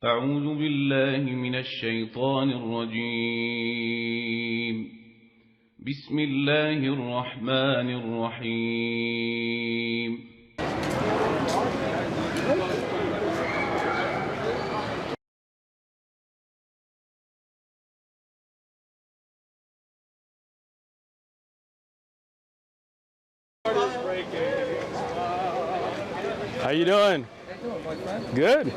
أعوذ بالله من الشيطان الرجيم. بسم الله الرحمن الرحيم. How you doing? Good.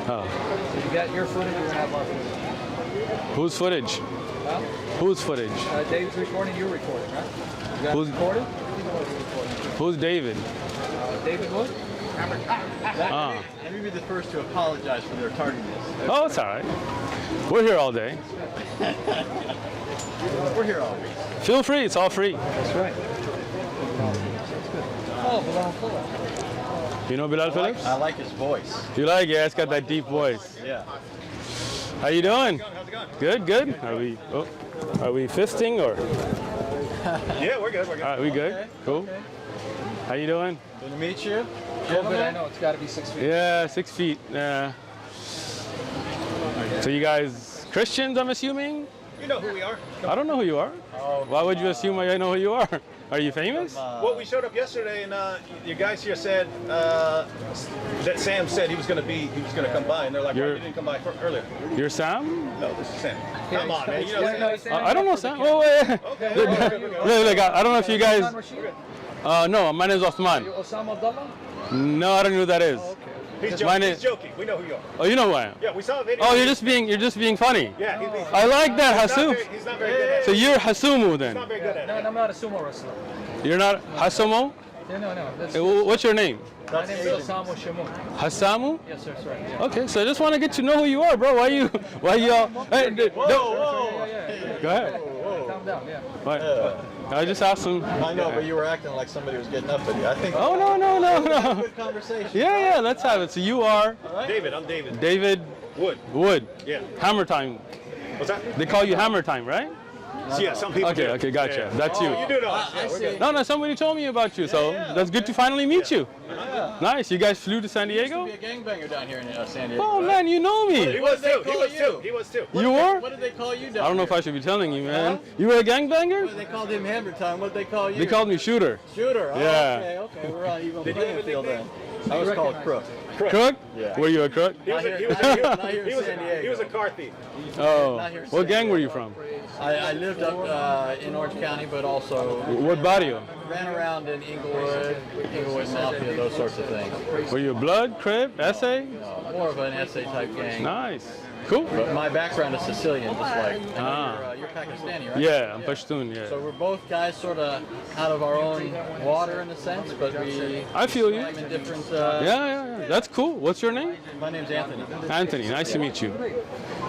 Oh. So you got your footage, we're gonna have our footage. Whose footage? Huh? Whose footage? David's recording, you're recording, right? You got Who's recorded? Who's David? David Wood? Let me be the first to apologize for their tardiness. Oh, it's all right. We're here all day. We're here all week. Feel free. It's all free. That's right. Oh, Bilal Phillips. You know Bilal Phillips? I like his voice. You like it? Yeah, it's got that deep voice. Yeah. How you doing? How's it going? Good, good. Are we fisting or? Yeah, we're good. We're good. All right, we good? Okay. Cool. Okay. How you doing? Good to meet you. But I know it's got to be 6 feet. Yeah, 6 feet. Yeah. So you guys Christians, I'm assuming? You know who we are. I don't know who you are. Oh, Why would you assume I know who you are? Are you famous? Well, we showed up yesterday, and you guys here said that Sam said he was going to come by, and they're like, "Why you didn't come by earlier?" You're Sam? No, this is Sam. Come on, man. You know Sam. I don't know Sam. Oh, wait. Okay. Look, I don't know if you guys. No, my name is Uthman. Osama Abdullah? No, I don't know who that is. He's My joking. name- He's joking. We know who you are. Oh, you know who I am. Yeah, we saw a video. Oh, you're just being funny. Yeah, he's being. I like that, He's not Hasum. he's not very good at it. So you're Hasumu He's then? not very good at No, it. I'm not a sumo wrestler. You're not Hasumo? Yeah, no. That's, What's your name? my name is Osama Shamoun. Hasamu? Yes, sir, that's right. Yeah. Okay, so I just want to get to know who you are, bro. Why you all? Hey, go ahead. Calm down, yeah. Right. I just asked him. I know, but you were acting like somebody was getting up at you. I think. Oh no. Good conversation. Yeah, let's have it. So you are David, I'm David. David Wood. Yeah. Hammer Time. What's that? They call you Hammer Time, right? Yeah, some people do. Okay, gotcha. Yeah. That's you. You do know us. Yeah, we're good. No, somebody told me about you, so that's good to finally meet you. Nice. You guys flew to San There used Diego? to be a gangbanger down here in San Diego. Oh right? man, you know He me. was did too. they He call was you? too. He was too. You were? What did they call you down I don't know if here? I should be telling you, man. Huh? You were a gangbanger? They called him Hammer Time. What did they call you? They called me Shooter. Shooter. Oh, Yeah. Okay. We're on even playing field then. I was called Crook. Crook? Yeah. Were you a crook? He was a Not here in he was San a Diego. car thief. Oh. Not here in What San gang were Diego. you from? I lived up in Orange County, but also What barrio? ran around in Inglewood Mafia, those sorts of things. Were you a blood, crib, essay? More of an essay type gang. Nice. Cool. But my background is Sicilian, just like. I know Ah. you're Pakistani, right? Yeah, I'm Pashtun, So yeah. we're both guys sort of out of our own water in a sense, but we I feel you. swam in different. Yeah. That's cool. What's your name? My name's Anthony. Anthony. Nice to meet you.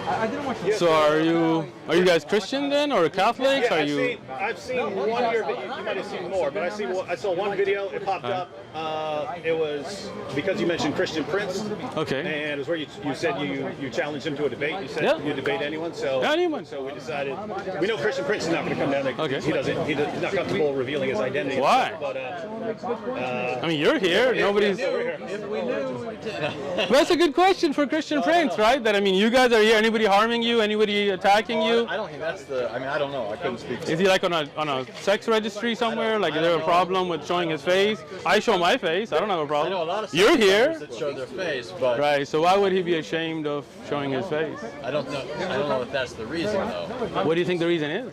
I didn't want you So are you guys Christian then, or Catholics? Yeah, Are you? I've seen one of your videos. You might have seen more, but I saw one video. It popped up. It was because you mentioned Christian Prince, Okay. and it was where you said you challenged him to a debate. You said Yeah. you debate anyone. So Anyone. So we decided. We know Christian Prince is not going to come down. Okay. He's not comfortable revealing his identity. Why? But I mean, you're here. Nobody's. If we knew. That's a good question for Christian Prince, right? That I mean, you guys are here. Anybody harming you? Anybody attacking you? I don't think that's the. I mean, I don't know. I couldn't speak. Is he like on a sex registry somewhere? Like, is there a problem with showing his face? I show my face. I don't have a I problem. know a lot of You're here, that show their face, but right? So why would he be ashamed of showing his face? I don't know. I don't know if that's the reason though. What do you think the reason is?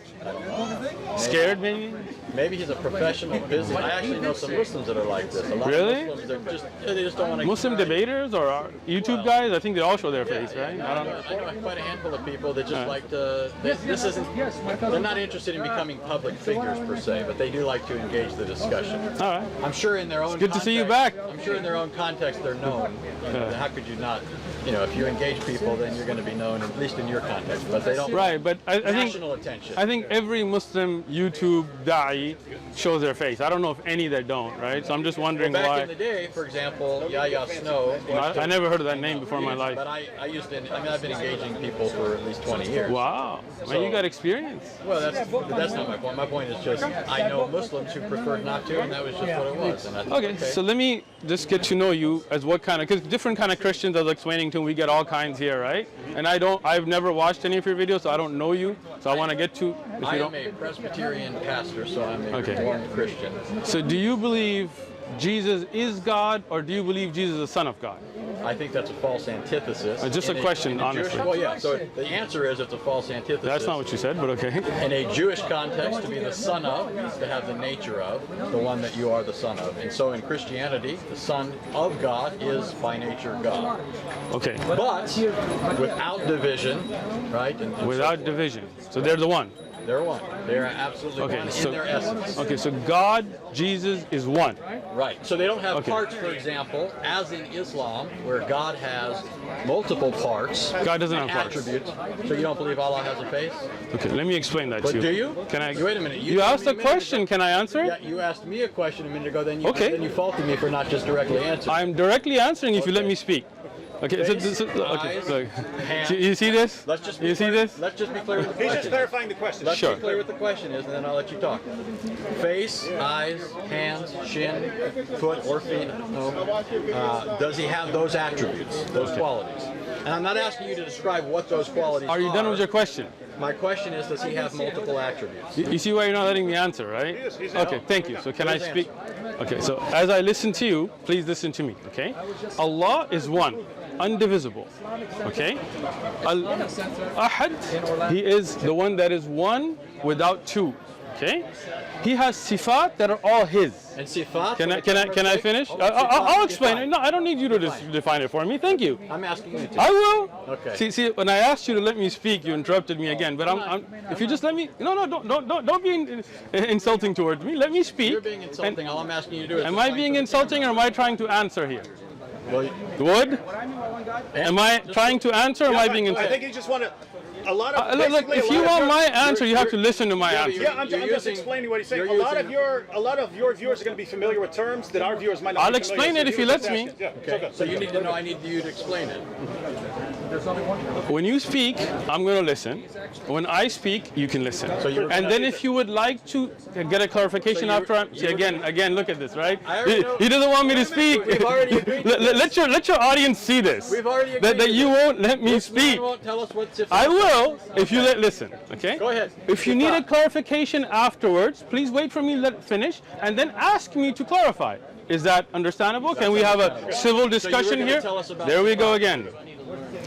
Scared, maybe? Maybe he's a professional business. I actually know some Muslims that are like this. A lot Really? of Muslims, they just don't want to. Muslim debaters or YouTube guys? I think they all show their face, right? I don't know. I know quite a handful of people that just like to. This isn't. They're not interested in becoming public figures per se, but they do like to engage the discussion. All right. I'm sure in their own. good to see you context- back. I'm sure in their own context they're known. You know, how could you not? You know, if you engage people, then you're going to be known, at least in your context. But they don't. Right, but I think National attention. every Muslim YouTube da'i everybody shows their face. I don't know of any that don't, right? So I'm just wondering Back why. in the day, for example, Yahya Snow. I never heard of that name before in my life. But I used to. I mean, I've been engaging people for at least 20 years. Wow, man, you got experience. Well, that's not my point. My point is just I know Muslims who preferred not to, and that was just what it was. And that's Okay, so let me just get to know you as what kind of, because different kind of Christians, I was explaining to them, we get all kinds here, right? And I've never watched any of your videos, so I don't know you. So I want to get to, if I you am don't. a Presbyterian pastor, so I'm a Okay. Reformed Christian. So do you believe Jesus is God, or do you believe Jesus is the Son of God? I think that's a false antithesis. Just a question, honestly. Well, yeah. So the answer is it's a false antithesis. That's not what you said, but okay. In a Jewish context, to be the son of is to have the nature of the one that you are the son of. And so in Christianity, the Son of God is by nature God. Okay, But without division, right? And so without forth. division. So they're the one. They're one. They are absolutely Okay, one so- in their essence. Okay, so God, Jesus is one. Right. So they don't have Okay. parts, for example, as in Islam, where God has multiple parts. God doesn't and have parts. attributes. So you don't believe Allah has a face? Okay, let me explain that But to you. do you? Can I? Wait a minute. You told asked me a minute ago- question. Can I answer Yeah, it? you asked me a question a minute ago. Then Okay. Then you faulted me for not just directly answering. I'm directly answering if you let Okay. me speak. Okay, Face, okay, eyes, so hands. you see this? Let's just be You see clear. this? Let's just be clear with the He's just question. clarifying the question. Let's Sure. be clear what the question is, and then I'll let you talk. Face, eyes, hands, shin, foot, or feet. No. Does he have those attributes, those qualities? And I'm not asking you to describe what those qualities are. Are you done with your question? My question is, does he have multiple attributes? You see why you're not letting me answer, right? He's Okay, thank you. So can I Please speak? Okay, so as I listen to you, please listen to me, okay? Allah is one, undivisible, okay? Ahad, He is the one that is one without two, okay? He has sifat that are all His. And sifat? Can I finish? I'll explain it. No, I don't need you to define it for me. Thank you. I'm asking you to. I will. Okay. See, when I asked you to let me speak, you interrupted me again. But if you just let me, no, don't be insulting towards me. Let me speak. You're being insulting. All I'm asking you to do is. Am I being insulting, or am I trying to answer here? Well, Would? Am I trying to answer, or am I being I insulting? think you just want to. A lot of Look, basically, if a you lot of want your- my answer, you have to listen to my Yeah, but answer. Yeah, I'm You're just using- explaining what he's saying. you're A lot of using- your viewers are going to be familiar with terms that our viewers might not. I'll be familiar explain with. it if So he was just lets me. asking. Yeah, Okay. good. So you need to know. I need you to explain it. When you speak, I'm going to listen. When I speak, you can listen. So you're- And then if you would like to get a clarification So after I'm, you see, were- again, look at this, right? I already know- He doesn't want me to speak. We've already agreed to let your audience see this. We've already agreed that to you this. won't let me This speak. man won't tell us what sifat. I will if you listen. Okay. Go ahead. If you need a clarification afterwards, please wait for me to let finish and then ask me to clarify. Is that understandable? Can we have a civil discussion gonna here? tell us about There we go sifat. again.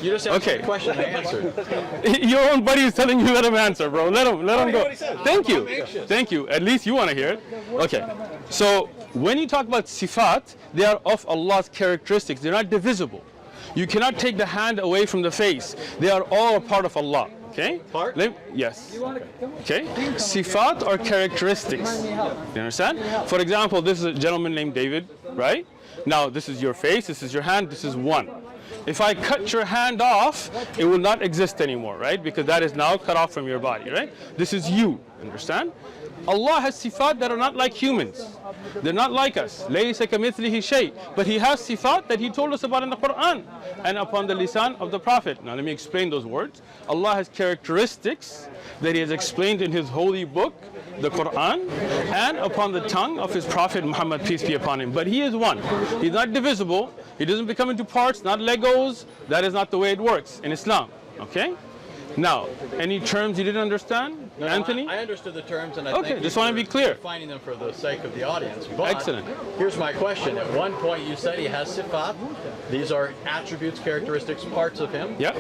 You just asked Okay. me a question. I answered. Your own buddy is telling you let him answer, bro. Let him go. what he says. Thank you. I'm anxious. Thank you. At least you want to hear it. Okay. So when you talk about sifat, they are of Allah's characteristics. They're not divisible. You cannot take the hand away from the face. They are all a part of Allah. Okay? Part? Yes. Okay? Sifat are characteristics. You understand? For example, this is a gentleman named David, right? Now, this is your face, this is your hand, this is one. If I cut your hand off, it will not exist anymore, right? Because that is now cut off from your body, right? This is you, understand? Allah has sifat that are not like humans. They're not like us. لَيْسَ كَمِثْلِهِ شَيْءٍ. But He has sifat that He told us about in the Quran and upon the lisan of the Prophet. Now let me explain those words. Allah has characteristics that He has explained in His holy book, the Quran, and upon the tongue of His Prophet Muhammad, peace be upon him. But He is one. He's not divisible. He doesn't become into parts, not Legos. That is not the way it works in Islam. Okay? Now, any terms you didn't understand, No, Anthony? I understood the terms, and I Okay, think just wanna be clear. Finding them for the sake of the audience. But Excellent. Here's my question. At one point, you said he has sifat. These are attributes, characteristics, parts of him. Yep.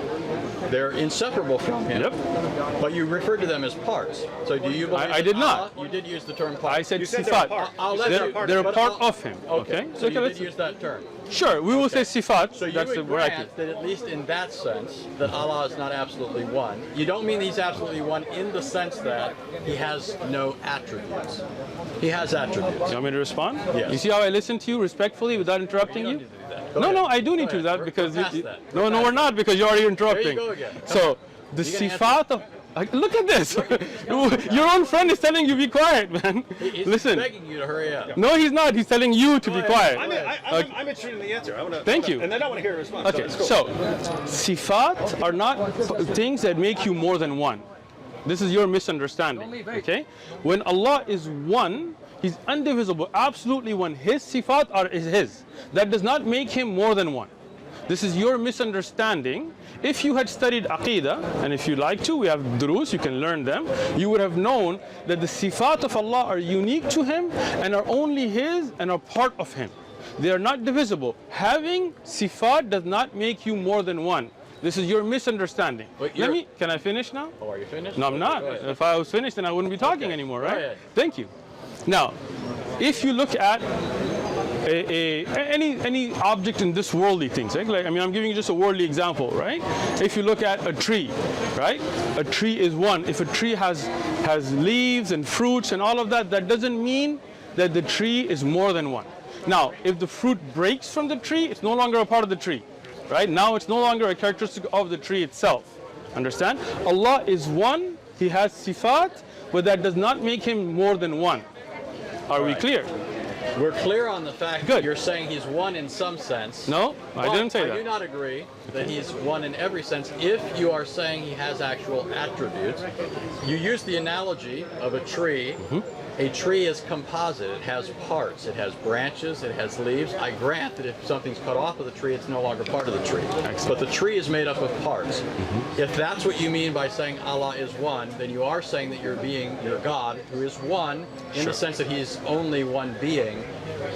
They're inseparable from him. Yep. But you referred to them as parts. So do you believe? I that did not. Allah, you did use the term part. I said You said they're a sifat. part. I'll let They're, you- they're a but part I'll- of Him. Okay. So you let's- did use that term. Sure, we will say sifat. So you That's would where I grant that at least in that sense, that Allah is not absolutely one. You don't mean He's absolutely one in the sense that He has no attributes. He has attributes. You want me to respond? Yes. You see how I listen to you respectfully without interrupting you? Go No, ahead. no, I do need Go to do ahead. that because We're past that. no, we're not because you're already interrupting. There you go again. So the You gonna sifat of Look at this. Your own friend is telling you be quiet, man. He's Listen. begging you to hurry up. No, he's not. He's telling you to be quiet. I'm interested in the answer. Thank you. And then I want to hear a response. Okay, so sifat are not things that make you more than one. This is your misunderstanding. Okay? When Allah is one, He's indivisible, absolutely one. His sifat is His. That does not make Him more than one. This is your misunderstanding. If you had studied Aqidah, and if you like to, we have durus, you can learn them, you would have known that the sifat of Allah are unique to Him and are only His and are part of Him. They are not divisible. Having sifat does not make you more than one. This is your misunderstanding. Can I finish now? Oh, are you finished? No, I'm not. If I was finished, then I wouldn't be talking anymore, right? Go ahead. Thank you. Now, if you look at any object in this worldly things, right? Like, I mean, I'm giving you just a worldly example, right? If you look at a tree, right? A tree is one. If a tree has leaves and fruits and all of that, that doesn't mean that the tree is more than one. Now, if the fruit breaks from the tree, it's no longer a part of the tree, right? Now it's no longer a characteristic of the tree itself. Understand? Allah is one. He has sifat, but that does not make Him more than one. Are we clear? We're clear on the fact that you're saying He's one in some sense. No, I didn't say that. I do not agree that He's one in every sense if you are saying He has actual attributes. You use the analogy of a tree. A tree is composite. It has parts. It has branches. It has leaves. I grant that if something's cut off of the tree, it's no longer part of the tree. Excellent. But the tree is made up of parts. If that's what you mean by saying Allah is one, then you are saying that your God, who is one, in the sense that He's only one being,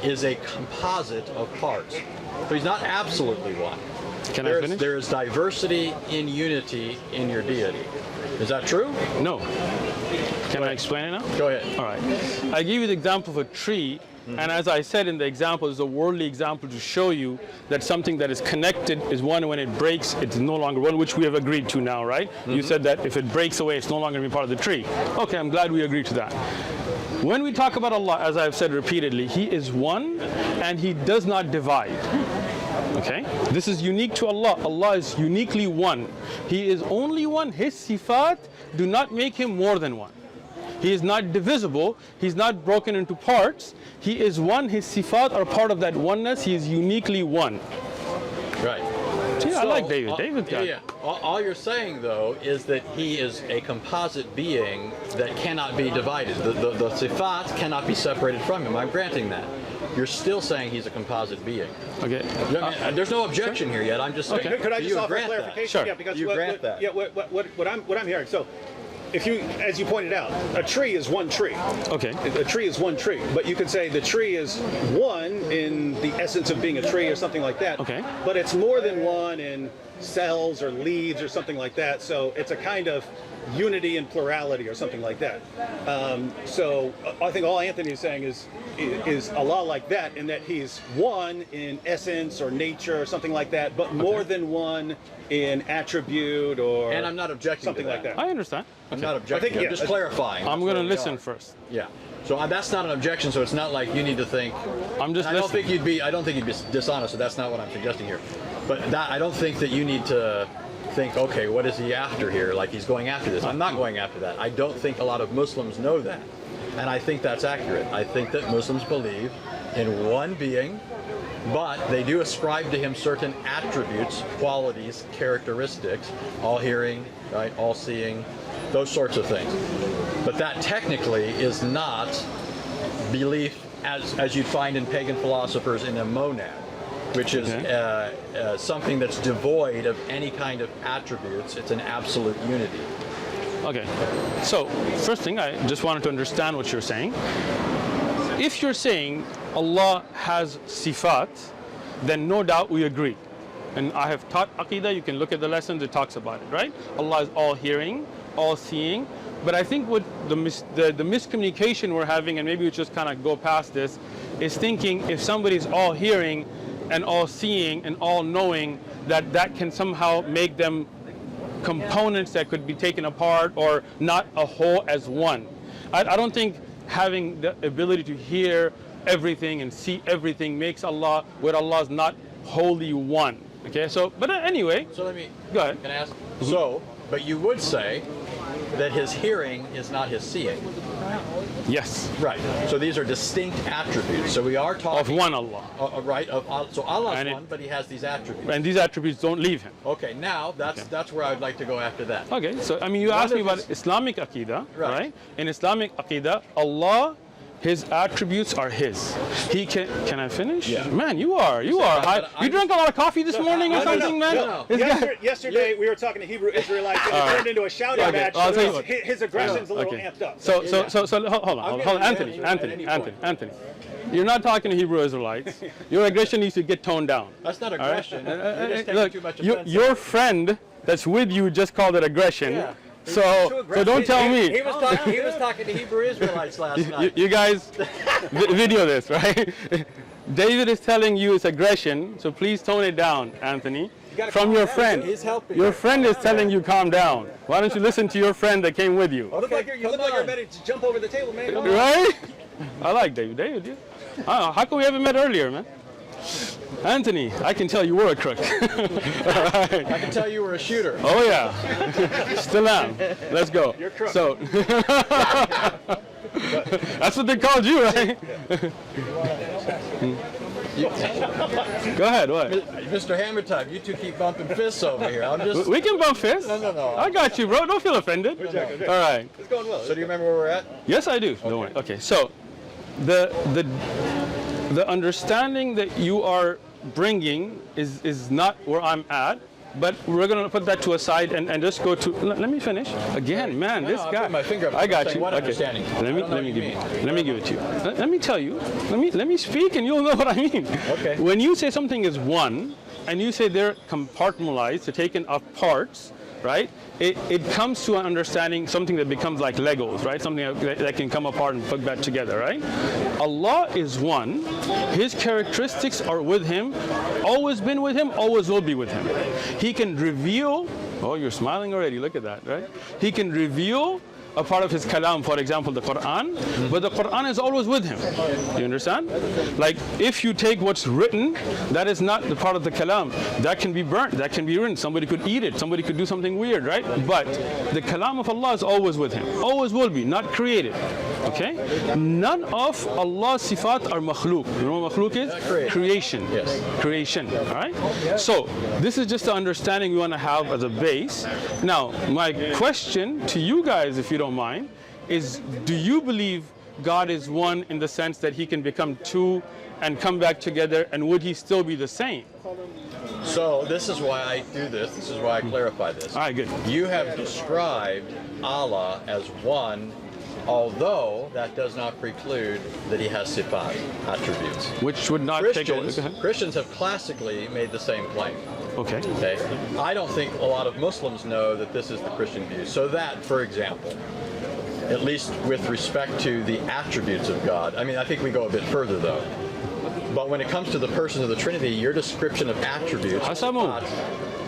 is a composite of parts. So He's not absolutely one. Can I finish? There is diversity in unity in your deity. Is that true? No. Can I explain it now? Go ahead. All right. I gave you the example of a tree, and as I said in the example, it's a worldly example to show you that something that is connected is one, and when it breaks, it's no longer one, which we have agreed to now, right? You said that if it breaks away, it's no longer going to be part of the tree. Okay, I'm glad we agreed to that. When we talk about Allah, as I've said repeatedly, He is one, and He does not divide. Okay? This is unique to Allah. Allah is uniquely one. He is only one. His sifat do not make Him more than one. He is not divisible. He's not broken into parts. He is one. His sifat are part of that oneness. He is uniquely one. Right. See, I like David. David got yeah. All you're saying, though, is that He is a composite being that cannot be divided. The sifat cannot be separated from Him. I'm granting that. You're still saying He's a composite being. Okay. There's no objection here yet. I'm just saying. Could I just you offer grant clarification? Sure. Yeah, because you grant that. Yeah, what I'm hearing. So, if you, as you pointed out, a tree is one tree. Okay. A tree is one tree, but you could say the tree is one in the essence of being a tree or something like that. Okay. But it's more than one in cells or leaves or something like that. So it's a kind of unity and plurality or something like that. So I think all Anthony is saying is Allah like that, in that He's one in essence or nature or something like that, but more than one in attribute or And I'm not objecting something to like that. I understand. I'm not objecting. I'm just clarifying. I'm going to listen first. Yeah. So that's not an objection. So it's not like you need to think. I'm just I don't listening. think you'd be. I don't think you'd be dishonest. So that's not what I'm suggesting here. But I don't think that you need to think, okay, what is he after here? Like he's going after this. I'm not going after that. I don't think a lot of Muslims know that. And I think that's accurate. I think that Muslims believe in one being, but they do ascribe to Him certain attributes, qualities, characteristics, all hearing, right, all seeing, those sorts of things. But that technically is not belief as you'd find in pagan philosophers in a monad, which is something that's devoid of any kind of attributes. It's an absolute unity. Okay. So, first thing, I just wanted to understand what you're saying. If you're saying Allah has sifat, then no doubt we agree. And I have taught Aqidah, you can look at the lessons, it talks about it, right? Allah is all hearing, all seeing. But I think what the miscommunication we're having, and maybe we just kind of go past this, is thinking if somebody's all hearing and all seeing and all knowing, that can somehow make them components that could be taken apart or not a whole as one. I don't think having the ability to hear everything and see everything makes Allah, where Allah is not wholly one. Okay, so, but anyway. So let me, go ahead. Can I ask? So, but you would say that his hearing is not his seeing. Yes. Right. So these are distinct attributes. So we are Of talking one Allah. right. So Allah's And it- one, but He has these attributes. And these attributes don't leave him. Okay. Now that's where I would like to go after that. Okay, so I mean, you asked me of about his- Islamic Aqidah, Right. right? In Islamic Aqidah, Allah, His attributes are His. He can I finish? Yeah. Man, you are high. but You drank a lot of coffee this morning or something, man? no. This guy- Yesterday we were talking to Hebrew Israelites and it turned into a shouting Okay, match. I'll So tell you what. his aggression's a little Okay. amped up. So hold on, getting Anthony, at any point. Anthony. You're not talking to Hebrew Israelites. Your aggression needs to get toned down. That's not All right? aggression. You're just taking Look, too much offense. your friend that's with you just called it aggression. Yeah. So don't tell me. He was talking to Hebrew Israelites last night. You guys video this, right? David is telling you it's aggression, so please tone it down, Anthony. gotta From calm your down. friend. He's helping. Your friend is telling you calm down. Why don't you listen to your friend that came with you? You look like you're ready to jump over the table, man. Come on. Right? I like David. David, yeah. I don't know. How come we haven't met earlier, man? Anthony, I can tell you were a crook. Alright. I can tell you were a shooter. Oh yeah, still am. Let's go. You're crook. So that's what they called you, right? Go ahead. What? Mr. Hammer Time, you two keep bumping fists over here. I'm just. We can bump fists. No. I got you, bro. Don't feel offended. All right. It's going well. So do you remember where we're at? Yes, I do. Don't worry. Okay. So the understanding that you are bringing is not where I'm at. But we're going to put that to a side and just go to. Let me finish. Again, man, this I'm guy. putting my finger up. I got Saying you. what Okay. understanding? I Let me don't know what you give mean. you. Let me give it to you. Let me tell you. Let me speak, and you'll know what I mean. Okay. When you say something is one, and you say they're compartmentalized, they're taken of parts, right? It comes to an understanding something that becomes like Legos, right? Something that can come apart and put back together, right? Allah is one. His characteristics are with Him, always been with Him, always will be with Him. He can reveal. Oh, you're smiling already. Look at that, right? He can reveal a part of His kalam, for example, the Quran, but the Quran is always with Him. You understand? Like, if you take what's written, that is not the part of the kalam. That can be burnt, that can be written. Somebody could eat it, somebody could do something weird, right? But the kalam of Allah is always with Him. Always will be, not created. Okay? None of Allah's sifat are makhluk. You know what makhluk is? Creation. Yes. Creation. All right? So, this is just the understanding we want to have as a base. Now, my question to you guys, if you don't mind, is do you believe God is one in the sense that He can become two and come back together, and would He still be the same? So this is why I do this. This is why I clarify this. All right, good. You have described Allah as one, although that does not preclude that He has sifat, attributes. Which would not take away. Christians have classically made the same claim. Okay. Okay, I don't think a lot of Muslims know that this is the Christian view. So that, for example, at least with respect to the attributes of God, I mean, I think we go a bit further though. But when it comes to the persons of the Trinity, your description of attributes, Shamoun,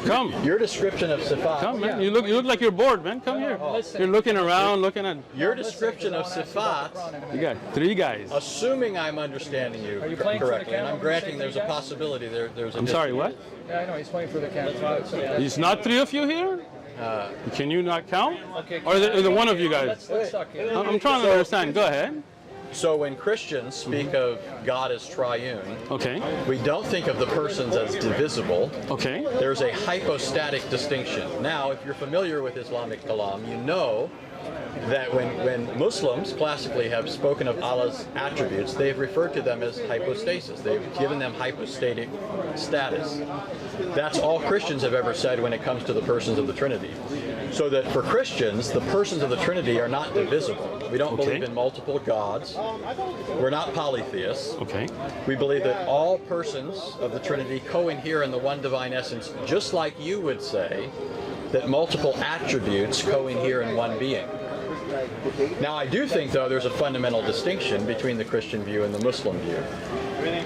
come. your description of sifat, Come, man. You look like you're bored, man. Come here. You're looking around, looking at. your description of sifat, You got three guys. assuming I'm understanding you, you playing for the correctly, and camera I'm when you granting say there's three a guys? possibility there's a I'm sorry, what? Yeah, I know, he's playing for the camera. It's not three of you here? Can you not count? Okay, Or is it one of you guys? Let's suck it. I'm trying to understand. Go ahead. So when Christians speak of God as triune, Okay. we don't think of the persons as divisible. Okay. There's a hypostatic distinction. Now, if you're familiar with Islamic kalam, you know that when Muslims classically have spoken of Allah's attributes, they've referred to them as hypostasis. They've given them hypostatic status. That's all Christians have ever said when it comes to the persons of the Trinity. So that for Christians, the persons of the Trinity are not divisible. We don't believe in multiple gods. We're not polytheists. Okay. We believe that all persons of the Trinity co-inhere in the one divine essence, just like you would say that multiple attributes co-inhere in one being. Now, I do think, though, there's a fundamental distinction between the Christian view and the Muslim view,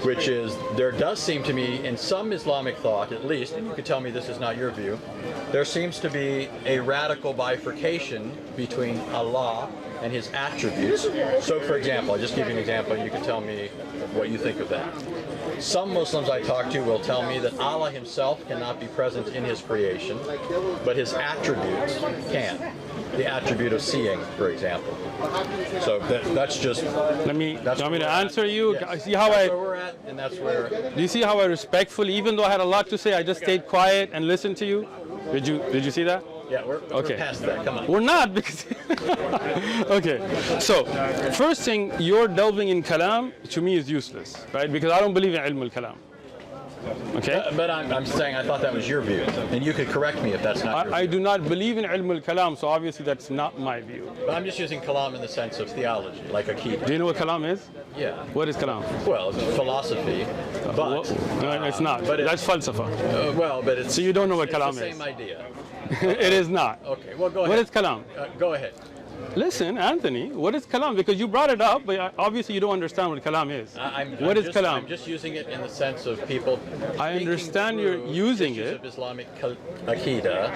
which is there does seem to me, in some Islamic thought at least, and you could tell me this is not your view, there seems to be a radical bifurcation between Allah and His attributes. So, for example, I'll just give you an example, and you can tell me what you think of that. Some Muslims I talk to will tell me that Allah himself cannot be present in his creation, but his attributes can. The attribute of seeing, for example. So that's just. Let me. That's You want me to where we're at. answer you? Yes. See how That's where we're at, and that's where. Do you see how I respectfully, even though I had a lot to say, I just stayed quiet and listened to you? Did you see that? Yeah, we're past that. Come on. We're not because. Okay. So, first thing, your delving in kalam to me is useless, right? Because I don't believe in ilm al-kalam. Okay. But I'm saying I thought that was your view, and you could correct me if that's not your I view. do not believe in ilm al-kalam, so obviously that's not my view. But I'm just using kalam in the sense of theology, like akid. Do you know what kalam is? Yeah. What is kalam? Well, it's philosophy, but No, it's not. but That's falsafa. but it's. So you don't know what it's kalam the is. same idea. It is not. Okay. Well, go ahead. What is kalam? Go ahead. Listen, Anthony, what is kalam? Because you brought it up, but obviously you don't understand what kalam is. What is kalam? I'm just using it in the sense of people. I thinking understand you're through using issues it. of Islamic akida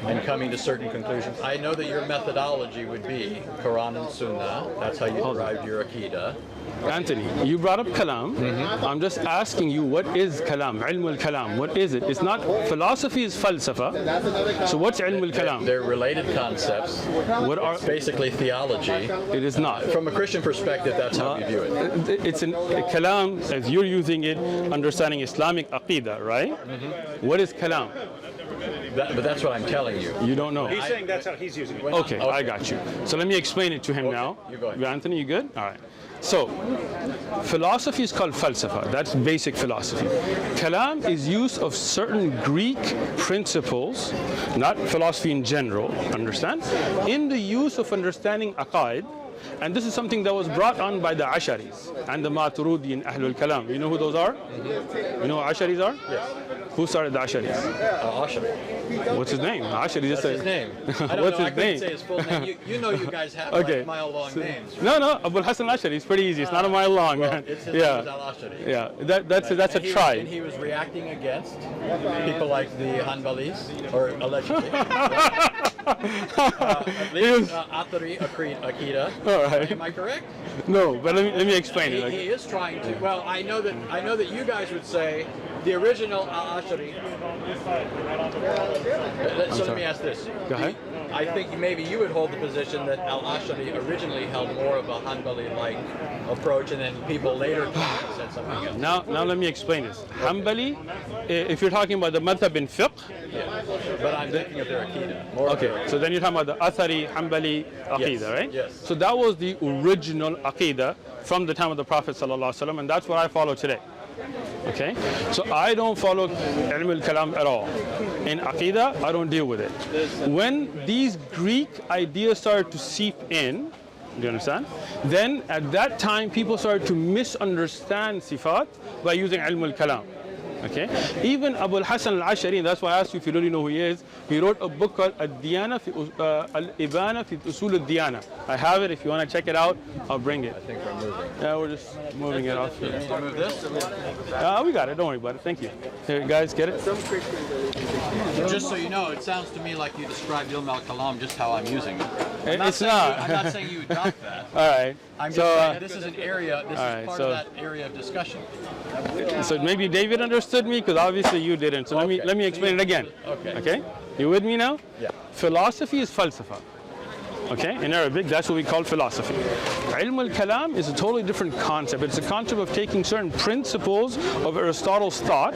and coming to certain conclusions. I know that your methodology would be Quran and Sunnah. That's how you derived your akida. Anthony, you brought up kalam. I'm just asking you, what is kalam? Ilm al-kalam. What is it? It's not, philosophy is falsafa. So what's ilm al-kalam? They're related concepts. What are, Basically theology. it is not. From a Christian perspective, that's how we view it. It's a kalam, as you're using it, understanding Islamic aqidah, right? What is kalam? But that's what I'm telling you. You don't know. He's saying that's how he's using it. Okay, I got you. So let me explain it to him now. you go ahead. Anthony, you good? All right. So, philosophy is called falsafa. That's basic philosophy. Kalam is use of certain Greek principles, not philosophy in general, understand? In the use of understanding aqaid, and this is something that was brought on by the Asharis and the Maturidi and Ahlul Kalam. You know who those are? You know who Asharis are? Yes. Who started the Asharis? Ashari. What's his name? Ashari just That's his name. I don't What's know. his I couldn't name? say his full name. You know, you guys have Okay. like mile-long names. No, Abul Hassan Ashari. It's pretty easy. It's not a mile long, Well, man. it's his name is Al-Ashari. Yeah, that's a And he- tribe. And he was reacting against people like the Hanbalis, or allegedly. At least Athari Akida. All right. Am I correct? No, but let me explain it. He is trying to. Well, I know that you guys would say the original Al-Ashari. So let me ask this. Go ahead. I think maybe you would hold the position that Al-Ashari originally held more of a Hanbali-like approach, and then people later said something else. Now let me explain this. Hanbali, if you're talking about the madhab in fiqh, But I'm thinking of their Akida. More of their okay, so then you're talking about the Athari, Hanbali Aqidah, Yes, right? yes. So that was the original Aqidah from the time of the Prophet ﷺ, and that's what I follow today. Okay? So I don't follow ilm al-kalam at all. In Aqidah, I don't deal with it. When these Greek ideas started to seep in, do you understand? Then at that time, people started to misunderstand sifat by using ilm al-kalam. Okay? Even Abul Hassan al-Ashari, that's why I asked you if you really know who he is, he wrote a book called Al-Diyana Al-Ibana fi Usul al-Diyana. I have it. If you want to check it out, I'll bring it. I think we're moving. Yeah, we're just moving it off You here. need to move this? We got it. Don't worry about it. Thank you. Here, guys, get it? Just so you know, it sounds to me like you described Ilm al-Kalam just how I'm using it. It's not. I'm not saying you adopt that. All right. I'm just So, saying this is an area, this all right, is part so- of that area of discussion. so maybe David understood me because obviously you didn't. So Okay. let me explain it again. Okay. Okay? You with me now? Yeah. Philosophy is falsafa. Okay? In Arabic, that's what we call philosophy. Ilm al-kalam is a totally different concept. It's a concept of taking certain principles of Aristotle's thought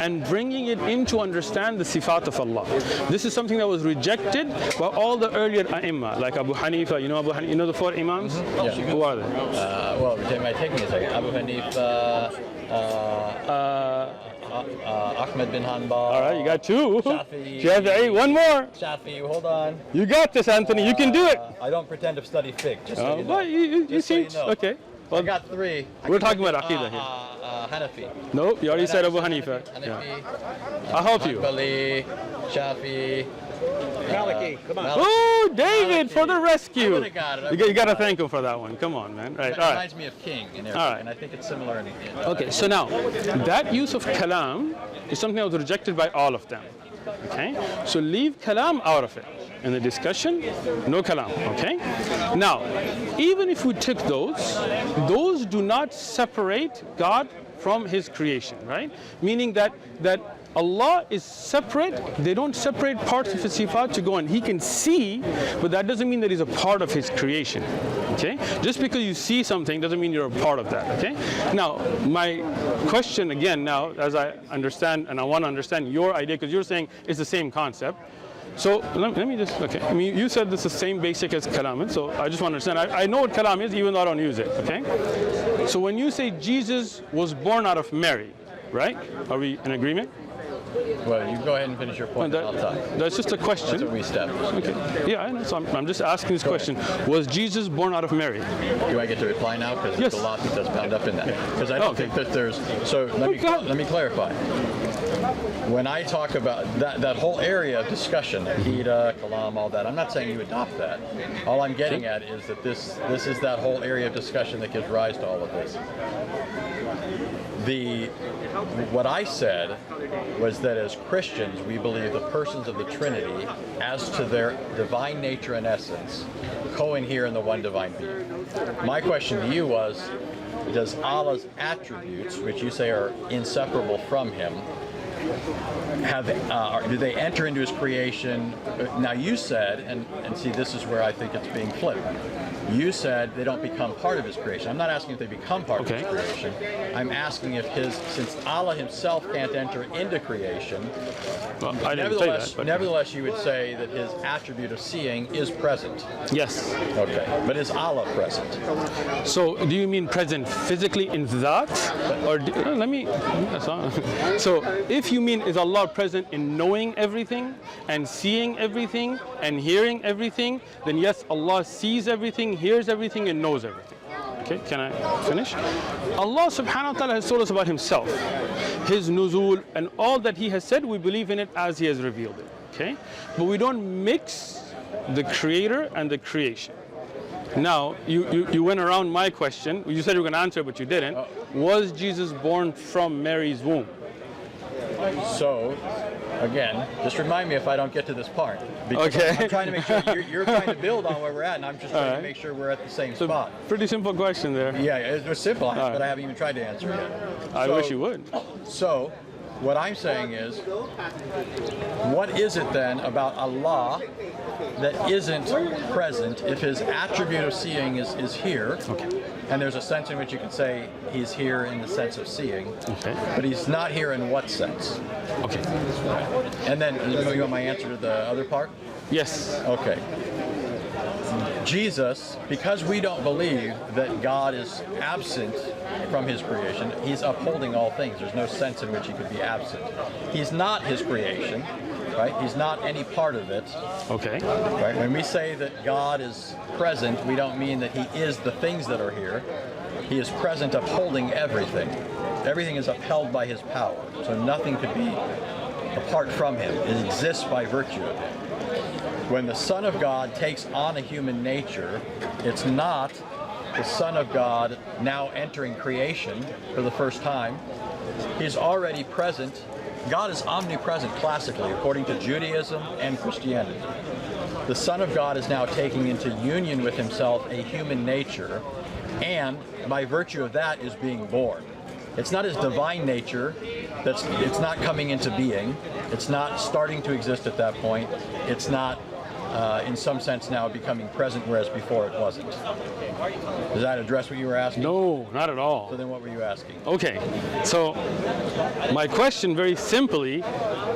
and bringing it in to understand the sifat of Allah. This is something that was rejected by all the earlier ai*imma, like Abu Hanifa. You know Abu Hanifa? You know the four imams? Yeah. Who are they? Well, it might take me a second. Abu Hanifa, Ahmed bin Hanbal. All right, you got two. Shafi'i. Shafi'i. One more. Shafi, hold on. You got this, Anthony. You can do it. I don't pretend to study fiqh, just so you know. But you Just so seem you know. okay. I Well, got three. we're talking about Aqidah here. Hanafi. No, you already said Abu Hanifa. Hanafi, Yeah. I'll help you. Hanbali, Shafi. Maliki, come on. Oh, David, for the I rescue. would've got it. You got to thank him for that one. Come on, man. Right, It all right. reminds me of king in Arabic, All right. and I think it's similar in Okay, so now, that use of kalam is something that was rejected by all of them. Okay? So leave kalam out of it. In the discussion, no kalam. Okay? Now, even if we took those do not separate God from his creation, right? Meaning that Allah is separate. They don't separate parts of his sifat to go on. He can see, but that doesn't mean that he's a part of his creation. Okay? Just because you see something doesn't mean you're a part of that. Okay? Now, my question again now, as I understand, and I want to understand your idea, because you're saying it's the same concept. So let me just, okay. I mean, you said this is the same basic as kalam, so I just want to understand. I know what kalam is, even though I don't use it. Okay? So when you say Jesus was born out of Mary, right? Are we in agreement? Well, you go ahead and finish your point. I'll talk. That's just a question. That's what we established. Okay. Yeah, I know. So I'm just asking this question. Was Jesus born out of Mary? Do I get to reply now? Because Yes. there's a lot that's bound up in that. Because I don't think that there's. So let me clarify. When I talk about that whole area of discussion, Akida, Kalam, all that, I'm not saying you adopt that. All I'm getting at is that this is that whole area of discussion that gives rise to all of this. What I said was that as Christians, we believe the persons of the Trinity, as to their divine nature and essence, co-inhere in the one divine being. My question to you was, does Allah's attributes, which you say are inseparable from him, do they enter into his creation? Now you said, and see, this is where I think it's being flipped. You said they don't become part of his creation. I'm not asking if they become part of his creation. I'm asking if since Allah himself can't enter into creation, well, I didn't say that, nevertheless you would say that his attribute of seeing is present. Yes. Okay, but is Allah present? So do you mean present physically in that? Or so if you mean is Allah present in knowing everything and seeing everything and hearing everything, then yes, Allah sees everything, hears everything, and knows everything. Okay, can I finish? Allah subhanahu wa ta'ala has told us about himself, his nuzul, and all that he has said, we believe in it as he has revealed it. Okay? But we don't mix the creator and the creation. Now, you went around my question. You said you were going to answer, but you didn't. Was Jesus born from Mary's womb? So, again, just remind me if I don't get to this part. Because Okay. I'm trying to make sure you're trying to build on where we're at, and I'm just trying to make sure we're at the same spot. Pretty simple question there. Yeah, it was simple, but I haven't even tried to answer it yet. I wish you would. So, what I'm saying is, what is it then about Allah that isn't present if his attribute of seeing is here? Okay. And there's a sense in which you can say he's here in the sense of seeing, Okay. but he's not here in what sense? Okay. And then, you want my answer to the other part? Yes. Okay. Jesus, because we don't believe that God is absent from his creation, he's upholding all things. There's no sense in which he could be absent. He's not his creation, right? He's not any part of it. Okay. Right? When we say that God is present, we don't mean that he is the things that are here. He is present upholding everything. Everything is upheld by his power. So nothing could be apart from him. It exists by virtue of him. When the Son of God takes on a human nature, it's not the Son of God now entering creation for the first time. He's already present. God is omnipresent classically, according to Judaism and Christianity. The Son of God is now taking into union with himself a human nature, and by virtue of that is being born. It's not his divine nature it's not coming into being. It's not starting to exist at that point. It's not in some sense now becoming present, whereas before it wasn't. Does that address what you were asking? No, not at all. So then what were you asking? Okay, so my question very simply,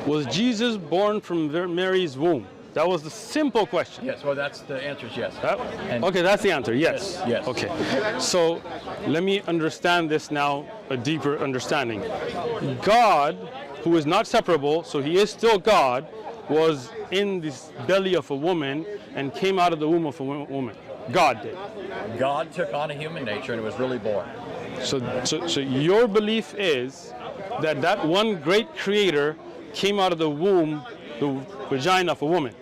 was Jesus born from Mary's womb? That was the simple question. Yes, well that's the answer is yes. Okay, that's the answer, yes. Yes. Okay, so let me understand this now, a deeper understanding. God, who is not separable, so he is still God, was in this belly of a woman and came out of the womb of a woman. God did. God took on a human nature and it was really born. So your belief is that one great creator came out of the womb, the vagina of a woman.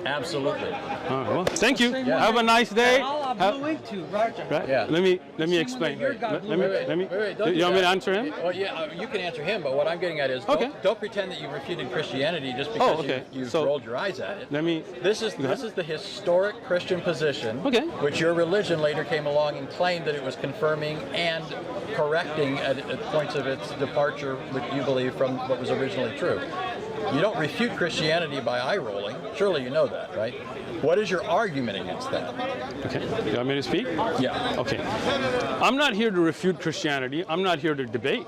Absolutely. All right, well, thank you. Have a nice day. Allah blew into Roger. Right? Yeah. Let me explain. your God Let me. Wait, don't do You want me to that. answer him? Well, yeah, you can answer him, but what I'm getting at is Okay. don't pretend that you refuted Christianity just because okay. you've So- rolled your eyes at it. Let me. This is the historic Christian position, Okay. which your religion later came along and claimed that it was confirming and correcting at points of its departure, which you believe from what was originally true. You don't refute Christianity by eye rolling. Surely you know that, right? What is your argument against that? Okay. You want me to speak? Yeah. Okay. I'm not here to refute Christianity. I'm not here to debate.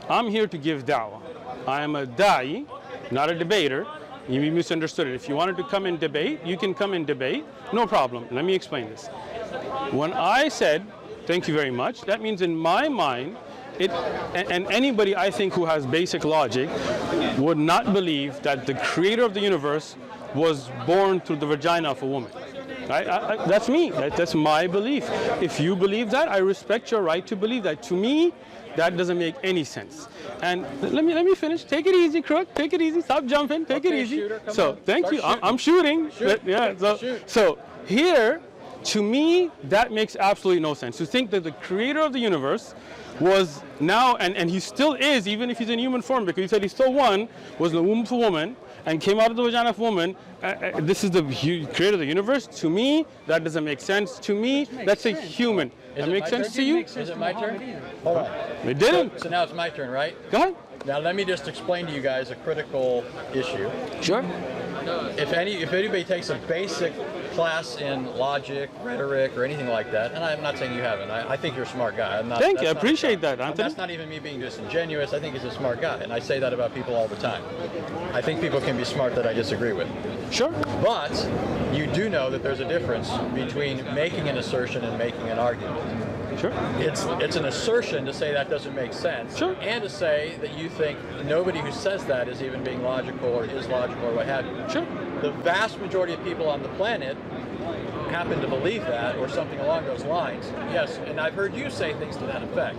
I'm here to give da'wah. I am a da'i, not a debater. You misunderstood it. If you wanted to come and debate, you can come and debate. No problem. Let me explain this. When I said, thank you very much, that means in my mind, and anybody I think who has basic logic would not believe that the creator of the universe was born through the vagina of a woman. That's me. That's my belief. If you believe that, I respect your right to believe that. To me, that doesn't make any sense. And let me finish. Take it easy, Crook. Take it easy. Stop jumping. Take it Okay, easy. shooter, come So on. thank Start you. shooting. I'm shooting. Shoot. Yeah. Shoot. So here, to me, that makes absolutely no sense. To think that the creator of the universe was now, and he still is, even if he's in human form, because he said he still one, was in the womb of a woman, and came out of the vagina of a woman. This is the creator of the universe. To me, that doesn't make sense. To me, that's a human. That makes sense to you? Is it my turn? Hold on. It didn't. So now it's my turn, right? Go ahead. Now let me just explain to you guys a critical issue. Sure. If anybody takes a basic class in logic, rhetoric, or anything like that, and I'm not saying you haven't. I think you're a smart guy. I'm not. Thank you. I that's not- appreciate that, Anthony. That's not even me being disingenuous. I think he's a smart guy, and I say that about people all the time. I think people can be smart that I disagree with. Sure. But you do know that there's a difference between making an assertion and making an argument. Sure. It's an assertion to say that doesn't make sense, Sure. and to say that you think nobody who says that is even being logical or is logical or what have you. Sure. The vast majority of people on the planet happen to believe that or something along those lines. Yes, and I've heard you say things to that effect.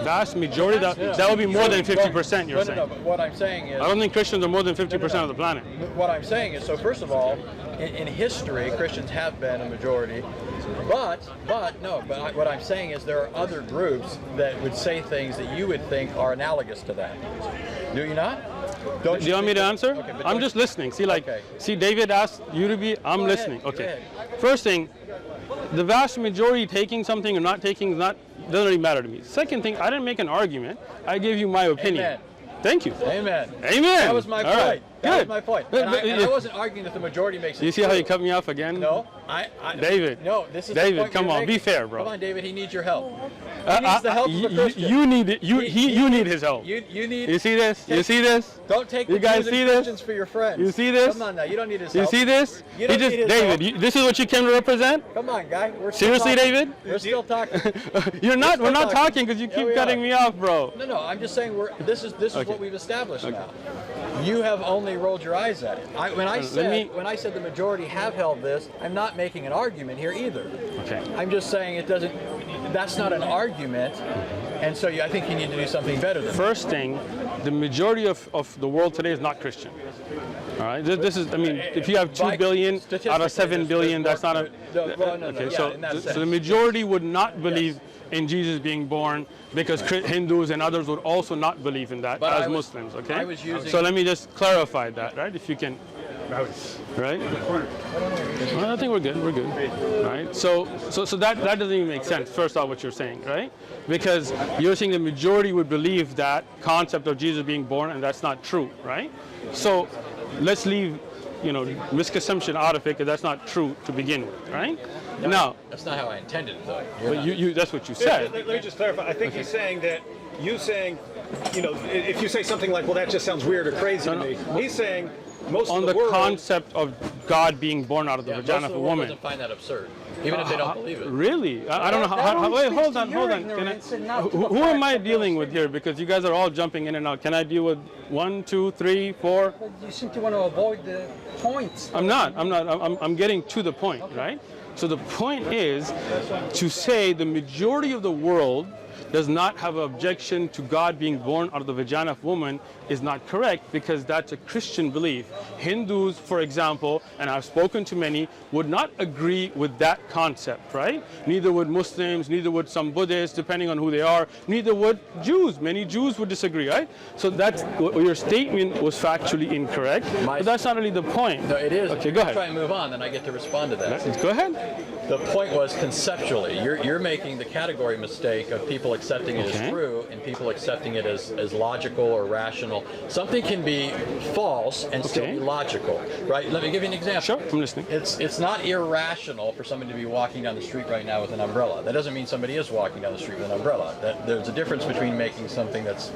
Vast majority, that would be more than 50%, you're saying. No, but what I'm saying is... I don't think Christians are more than 50% of the planet. What I'm saying is, so first of all, in history, Christians have been a majority, but what I'm saying is there are other groups that would say things that you would think are analogous to that. Do you not? Do you want me to answer? Okay, but I'm don't- just listening. See, Okay. see, David asked you to be, I'm Go listening. ahead, go Okay. ahead. First thing, the vast majority taking something or not taking doesn't really matter to me. Second thing, I didn't make an argument. I gave you my opinion. Amen. Thank you. Amen. Amen. That was my All point. right. That was Good. my point. But- And but- I wasn't arguing that the majority makes it You see how true. you cut me off again? No, David. No, this is David, the point come you're on, be making. fair, bro. Come on, David. He needs your help. He needs the help of a Christian. You need it. You need his help. You need. You see this? You see this? Don't take You the guys Jews see and this? Christians for your friends. You see this? Come on now. You don't need his You help. see this? You don't need his David, help. this is what you came to represent? Come on, guy. We're still Seriously, talking. David? We're still talking. We're not still talking talking. because you Yeah, keep we cutting are. me off, bro. No. I'm just saying this is Okay. what we've established now. You have only rolled your eyes at it. When I said the majority have held this, I'm not making an argument here either. Okay. I'm just saying that's not an argument, and so I think you need to do something better than that. First thing, the majority of the world today is not Christian. All right. This is. I mean, if you have 2 billion out of 7 billion, that's not a. Okay. So the majority would not believe in Jesus being born because Hindus and others would also not believe in that But as Muslims. Okay. I was using- So let me just clarify that, right? If you can. Right? Well, I think we're good. We're good. Right? So that doesn't even make sense. First off, what you're saying, right? Because you're saying the majority would believe that concept of Jesus being born, and that's not true, right? So let's leave, misconception out of it, because that's not true to begin with, right? Now, That's not how I intended it, though. but that's what you said. Let me just clarify. I think he's saying that if you say something like, well, that just sounds weird or crazy to me, he's saying most On of the the world. concept of God being born out of the Most vagina of of the a world woman. doesn't find that absurd, even if they don't believe it. Really? I don't know how. Wait, hold on. Who am I dealing with here? Because you guys are all jumping in and out. Can I deal with 1, 2, 3, 4? You seem to want to avoid the points. I'm not. I'm getting to the point, right? So the point is to say the majority of the world does not have an objection to God being born out of the vagina of woman is not correct, because that's a Christian belief. Hindus, for example, and I've spoken to many, would not agree with that concept, right? Neither would Muslims, neither would some Buddhists, depending on who they are, neither would Jews. Many Jews would disagree, right? So that's, your statement was factually incorrect, but that's not really the point. No, it is. Okay, go ahead. Try and move on, then I get to respond to that. Go ahead. The point was conceptually, you're making the category mistake of people accepting it as true and people accepting it as logical or rational. Something can be false and still be logical, right? Let me give you an example. Sure, I'm listening. It's not irrational for somebody to be walking down the street right now with an umbrella. That doesn't mean somebody is walking down the street with an umbrella. There's a difference between making something that's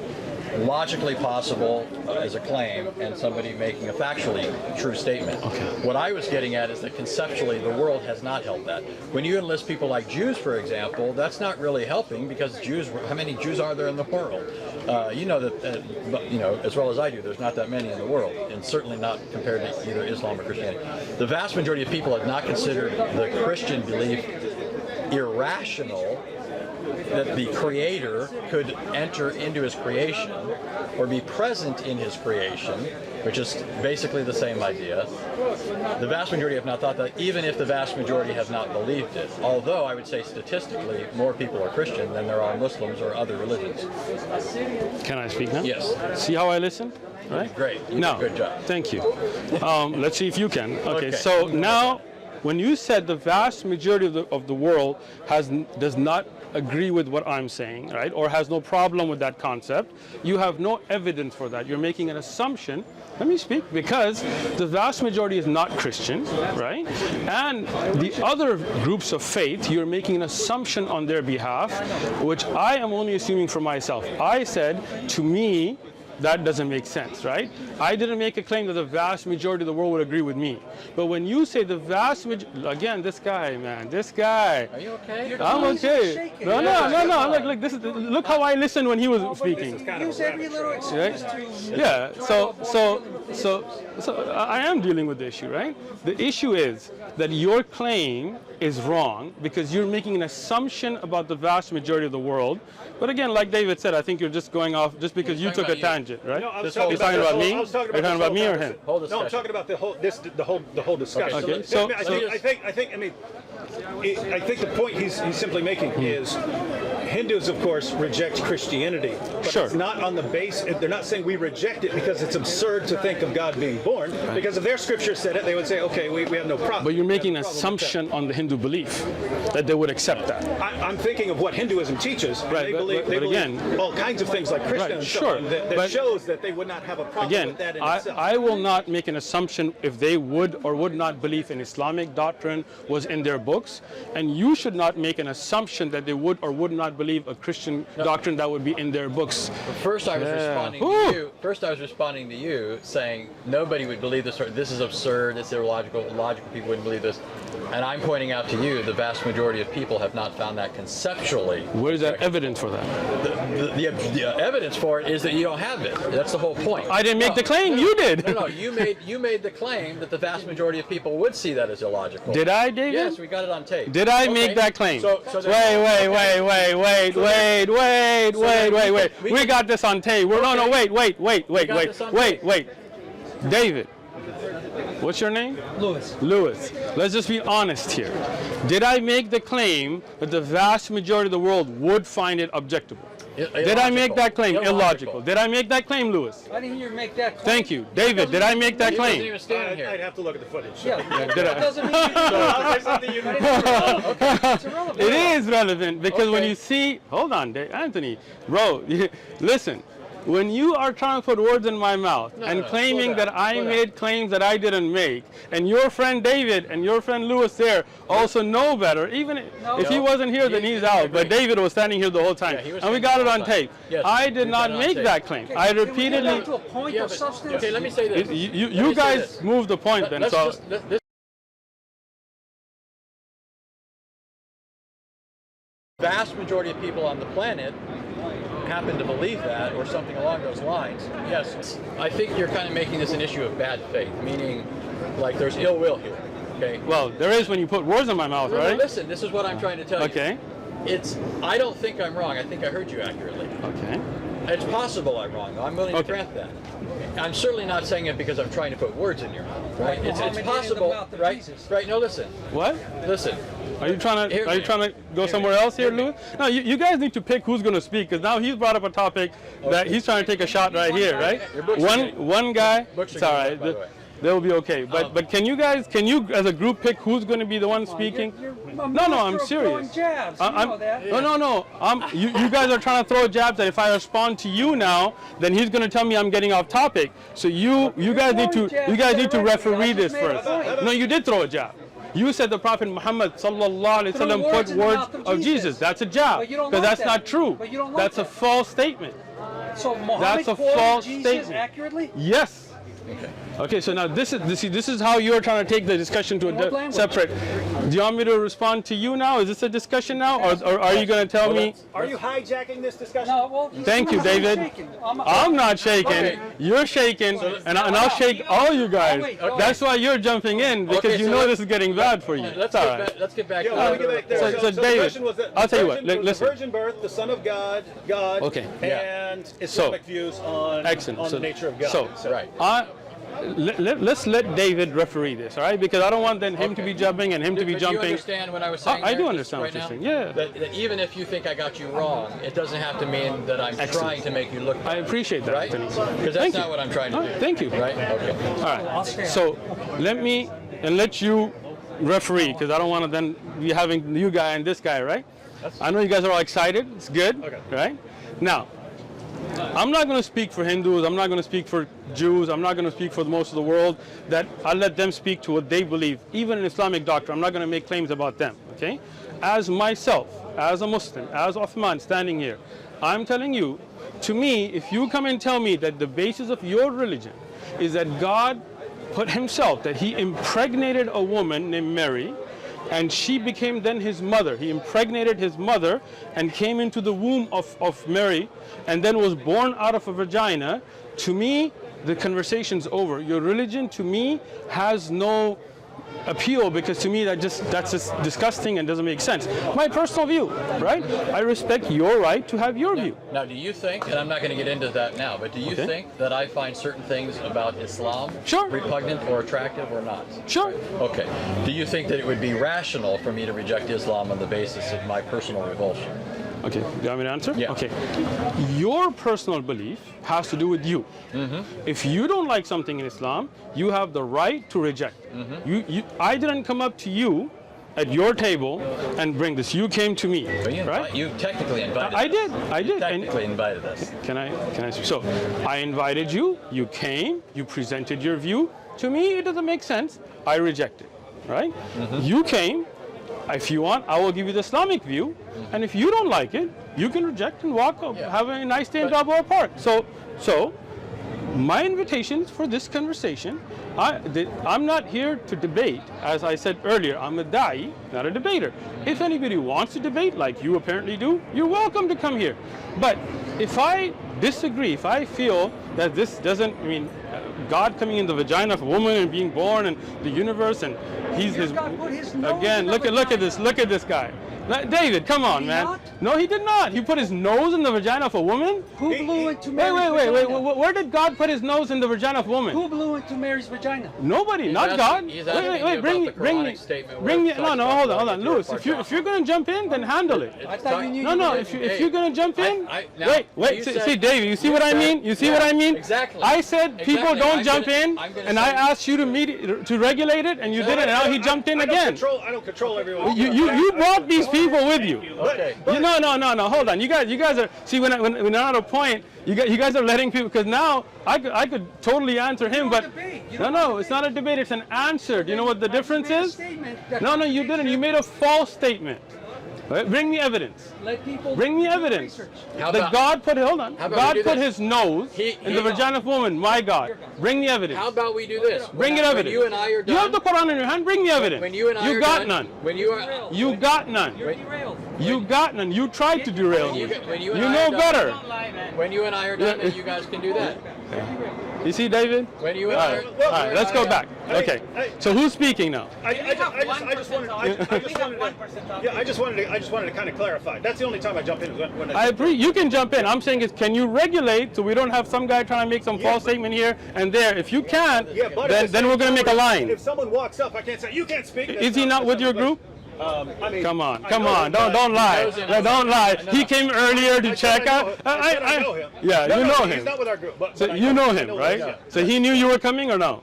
logically possible as a claim and somebody making a factually true statement. What I was getting at is that conceptually the world has not held that. When you enlist people like Jews, for example, that's not really helping, because Jews, how many Jews are there in the world? You know that, you know, as well as I do, there's not that many in the world, and certainly not compared to either Islam or Christianity. The vast majority of people have not considered the Christian belief irrational, that the Creator could enter into His creation or be present in His creation, which is basically the same idea. The vast majority have not thought that, even if the vast majority have not believed it. Although I would say statistically, more people are Christian than there are Muslims or other religions. Can I speak now? Yes. See how I listen? Right? Great. You No. did a good job. Thank you. Let's see if you can. Okay. Okay. So now, when you said the vast majority of the world does not agree with what I'm saying, right, or has no problem with that concept, you have no evidence for that. You're making an assumption. Let me speak, because the vast majority is not Christian, right? And the other groups of faith, you're making an assumption on their behalf, which I am only assuming for myself. I said, to me, that doesn't make sense, right? I didn't make a claim that the vast majority of the world would agree with me. But when you say the vast majority, again, this guy, man, this guy. Are you okay? I'm okay. No. I'm like, this is, look how I listened when he was speaking. Use every little excuse to... Yeah, so I am dealing with the issue, right? The issue is that your claim is wrong because you're making an assumption about the vast majority of the world. But again, like David said, I think you're just going off just because you took a tangent, right? No, I was You're talking about me? You're talking about me or him? No, I'm talking about the whole discussion. Okay, I think the point he's simply making is Hindus, of course, reject Christianity, but Sure. it's not on the base. They're not saying we reject it because it's absurd to think of God being born. Because if their scripture said it, they would say, okay, we have no problem. But you're making an We have no problem with that. assumption on the Hindu belief that they would accept that. I'm thinking of what Hinduism teaches. And Right, they but believe again- all kinds of things like Krishna Right, and so sure, on that but- shows that they would not have a problem Again, with that in itself. I will not make an assumption if they would or would not believe in Islamic doctrine was in their books, and you should not make an assumption that they would or would not believe a Christian doctrine that would be in their books. First, I was responding to Whew. you. First, I was responding to you, saying nobody would believe this. Or this is absurd. It's illogical. Logical people wouldn't believe this. And I'm pointing out to you, the vast majority of people have not found that conceptually. Where's that evidence for that? The evidence for it is that you don't have it. That's the whole point. I didn't make the claim, you did. No, you made the claim that the vast majority of people would see that as illogical. Did I, David? Yes, we got it on tape. Did I Okay. make that claim? So Wait. We got this on tape. No, wait. David, what's your name? Lewis. Let's just be honest here. Did I make the claim that the vast majority of the world would find it objectable? Did I make that claim? Illogical. Did I make that claim, Lewis? I didn't hear you make that claim. Thank you. David, did I make that He wasn't claim? even standing here. I'd have to look at the footage. Yeah, Did that I? doesn't mean you It's irrelevant. It is relevant because when you see, hold on, Anthony, bro, listen. When you are trying to put words in my mouth and claiming slow down, that I slow down. made claims that I didn't make, and your friend David and your friend Lewis there also know better, even if he wasn't here, then he's out. But David was standing here the whole time, Yeah, he was and we standing got it the on whole time. tape. Yes, I did we not got it on make tape. that claim. I Can we get repeatedly. down to a point of substance? Okay, let me say this. You Let me say guys this. moved the point then. Let's So just, this vast majority of people on the planet happen to believe that or something along those lines. Yes, I think you're kind of making this an issue of bad faith, meaning like there's ill will here. Okay. well, there is when you put words in my mouth, No, right? listen, this is what I'm trying to tell you. Okay. I don't think I'm wrong. I think I heard you accurately. Okay. It's possible I'm wrong. I'm willing to grant that. I'm certainly not saying it because I'm trying to put words in your mouth, right? It's possible, right? Right? No, listen. What? Listen. Are you trying to go somewhere else here, Louis? No, you guys need to pick who's going to speak, because now he's brought up a topic that he's trying to take a shot right here, right? One guy. It's all right. They'll be okay. But can you as a group pick who's going to be the one speaking? No, I'm serious. No. You guys are trying to throw jabs that if I respond to you now, then he's going to tell me I'm getting off topic. So you guys need to referee this first. No, you did throw a jab. You said the Prophet Muhammad sallallahu alaihi wasallam put words of Jesus. That's a jab, because that's not true. That's a false statement. So That's a false statement. Accurately? Yes. Okay, so now this is how you're trying to take the discussion to a separate. Do you want me to respond to you now? Is this a discussion now, or are you going to tell me? Are you hijacking this discussion? No, well, Thank you, David. I'm not shaking. Okay. You're shaking, and I'll shake all you guys. Okay. That's why you're jumping in, because Okay, you so know let's- this is getting bad for you. Let's It's all right. get back to Yeah, let me get back there. So the David, question was that I'll tell you what, the listen. virgin birth, the Son of God, Okay. and Islamic views on Excellent. the nature of God. So, Right. let's let David referee this, all right? Because I don't want then him to be jumping and him to be But jumping. Do you understand what I was saying? I do there understand right what you're now? saying. Yeah. That even if you think I got you wrong, it doesn't have to mean that I'm Excellent. trying to make you look I bad. appreciate that, Right? Anthony. Because that's Thank not you. what I'm trying to All do. right, thank you. Right? Okay. All right. So let you referee, because I don't want to then be having you guy and this guy, right? I know you guys are all excited. It's good. Okay. Right? Now, I'm not going to speak for Hindus. I'm not going to speak for Jews. I'm not going to speak for most of the world. That I'll let them speak to what they believe. Even in Islamic doctrine, I'm not going to make claims about them. Okay? As myself, as a Muslim, as Uthman standing here, I'm telling you, to me, if you come and tell me that the basis of your religion is that God put himself, that he impregnated a woman named Mary, and she became then his mother. He impregnated his mother and came into the womb of Mary and then was born out of a vagina. To me, the conversation's over. Your religion, to me, has no appeal, because to me that's just disgusting and doesn't make sense. My personal view, right? I respect your right to have your view. Now, do you think, and I'm not going to get into that now, but do you Okay. think that I find certain things about Islam Sure. repugnant or attractive or not? Sure. Okay. Do you think that it would be rational for me to reject Islam on the basis of my personal revulsion? Okay, you want me to answer? Yeah. Okay. Your personal belief has to do with you. If you don't like something in Islam, you have the right to reject it. I didn't come up to you at your table and bring this. You came to me, Well, right? You technically invited I us. did. You And technically invited us. can I? So I invited you. You came. You presented your view. To me, it doesn't make sense. I reject it, right? You came. If you want, I will give you the Islamic view. And if you don't like it, you can reject and walk. Yeah. Have a nice day in Balboa Park. So my invitation is for this conversation. I'm not here to debate. As I said earlier, I'm a da'i, not a debater. If anybody wants to debate, like you apparently do, you're welcome to come here. But if I disagree, if I feel that this doesn't, God coming in the vagina of a woman and being born and the universe, and he's his, God put his nose again, in the look at this guy. David, come on, he man. not? No, he did not. He put his nose in the vagina of a woman? Who blew into Wait, Mary's wait. vagina? Where did God put his nose in the vagina of a woman? Who blew into Mary's vagina? Nobody, He's not asking- God. he's Wait, asking you bring me, about the bring me, Quranic statement where bring me. it No, talks no, about hold going on, into your Lewis. If you're gonna jump in, then handle it. I thought you knew No, you no. were If you're gonna jump in, now, wait. you See, said- David, you see what I said- mean? You see what I mean? Exactly. I said people Exactly. don't I'm jump gonna- in, I'm gonna and I say- asked you to regulate it, and you did it, and now he jumped in again. I don't control everyone. You brought these people with you. Okay. No. Hold on. You guys are. See, when I'm at a point, you guys are letting people. Because now I could totally answer him, but no, it's not a debate. It's an answer. Do you know what the difference is? No, you didn't. You made a false statement. Right? Bring me evidence. Let people Bring me do evidence. research. How That about- God put. Hold on. How about God we do put this? his nose in the vagina of woman. My God. Bring me evidence. How about we do this? Bring it When evidence. you and I are done. You have the Quran in your hand. Bring me evidence. When you and I you are got done, none. When you are. You got none. You're derailed. You got none. You tried to derail me. When you and You I know are done- better. When you and I are done, then you guys can do that. You see, David? When you All right, all right, let's go back. Okay. So who's speaking now? I just wanted to kind of clarify. That's the only time I jump in. Is when I agree. You can jump in. I'm saying is, can you regulate so we don't have some guy trying to make some false statement here and there? If you can't, then we're going to make a line. If someone walks up, I can't say you can't speak. Is he not with your group? I mean, Come on. Don't lie. Don't lie. He came earlier to check out. I know him. Yeah, No, you know He's him. not with our group. But So I you know him, him, right? yeah. So he knew you were coming or no?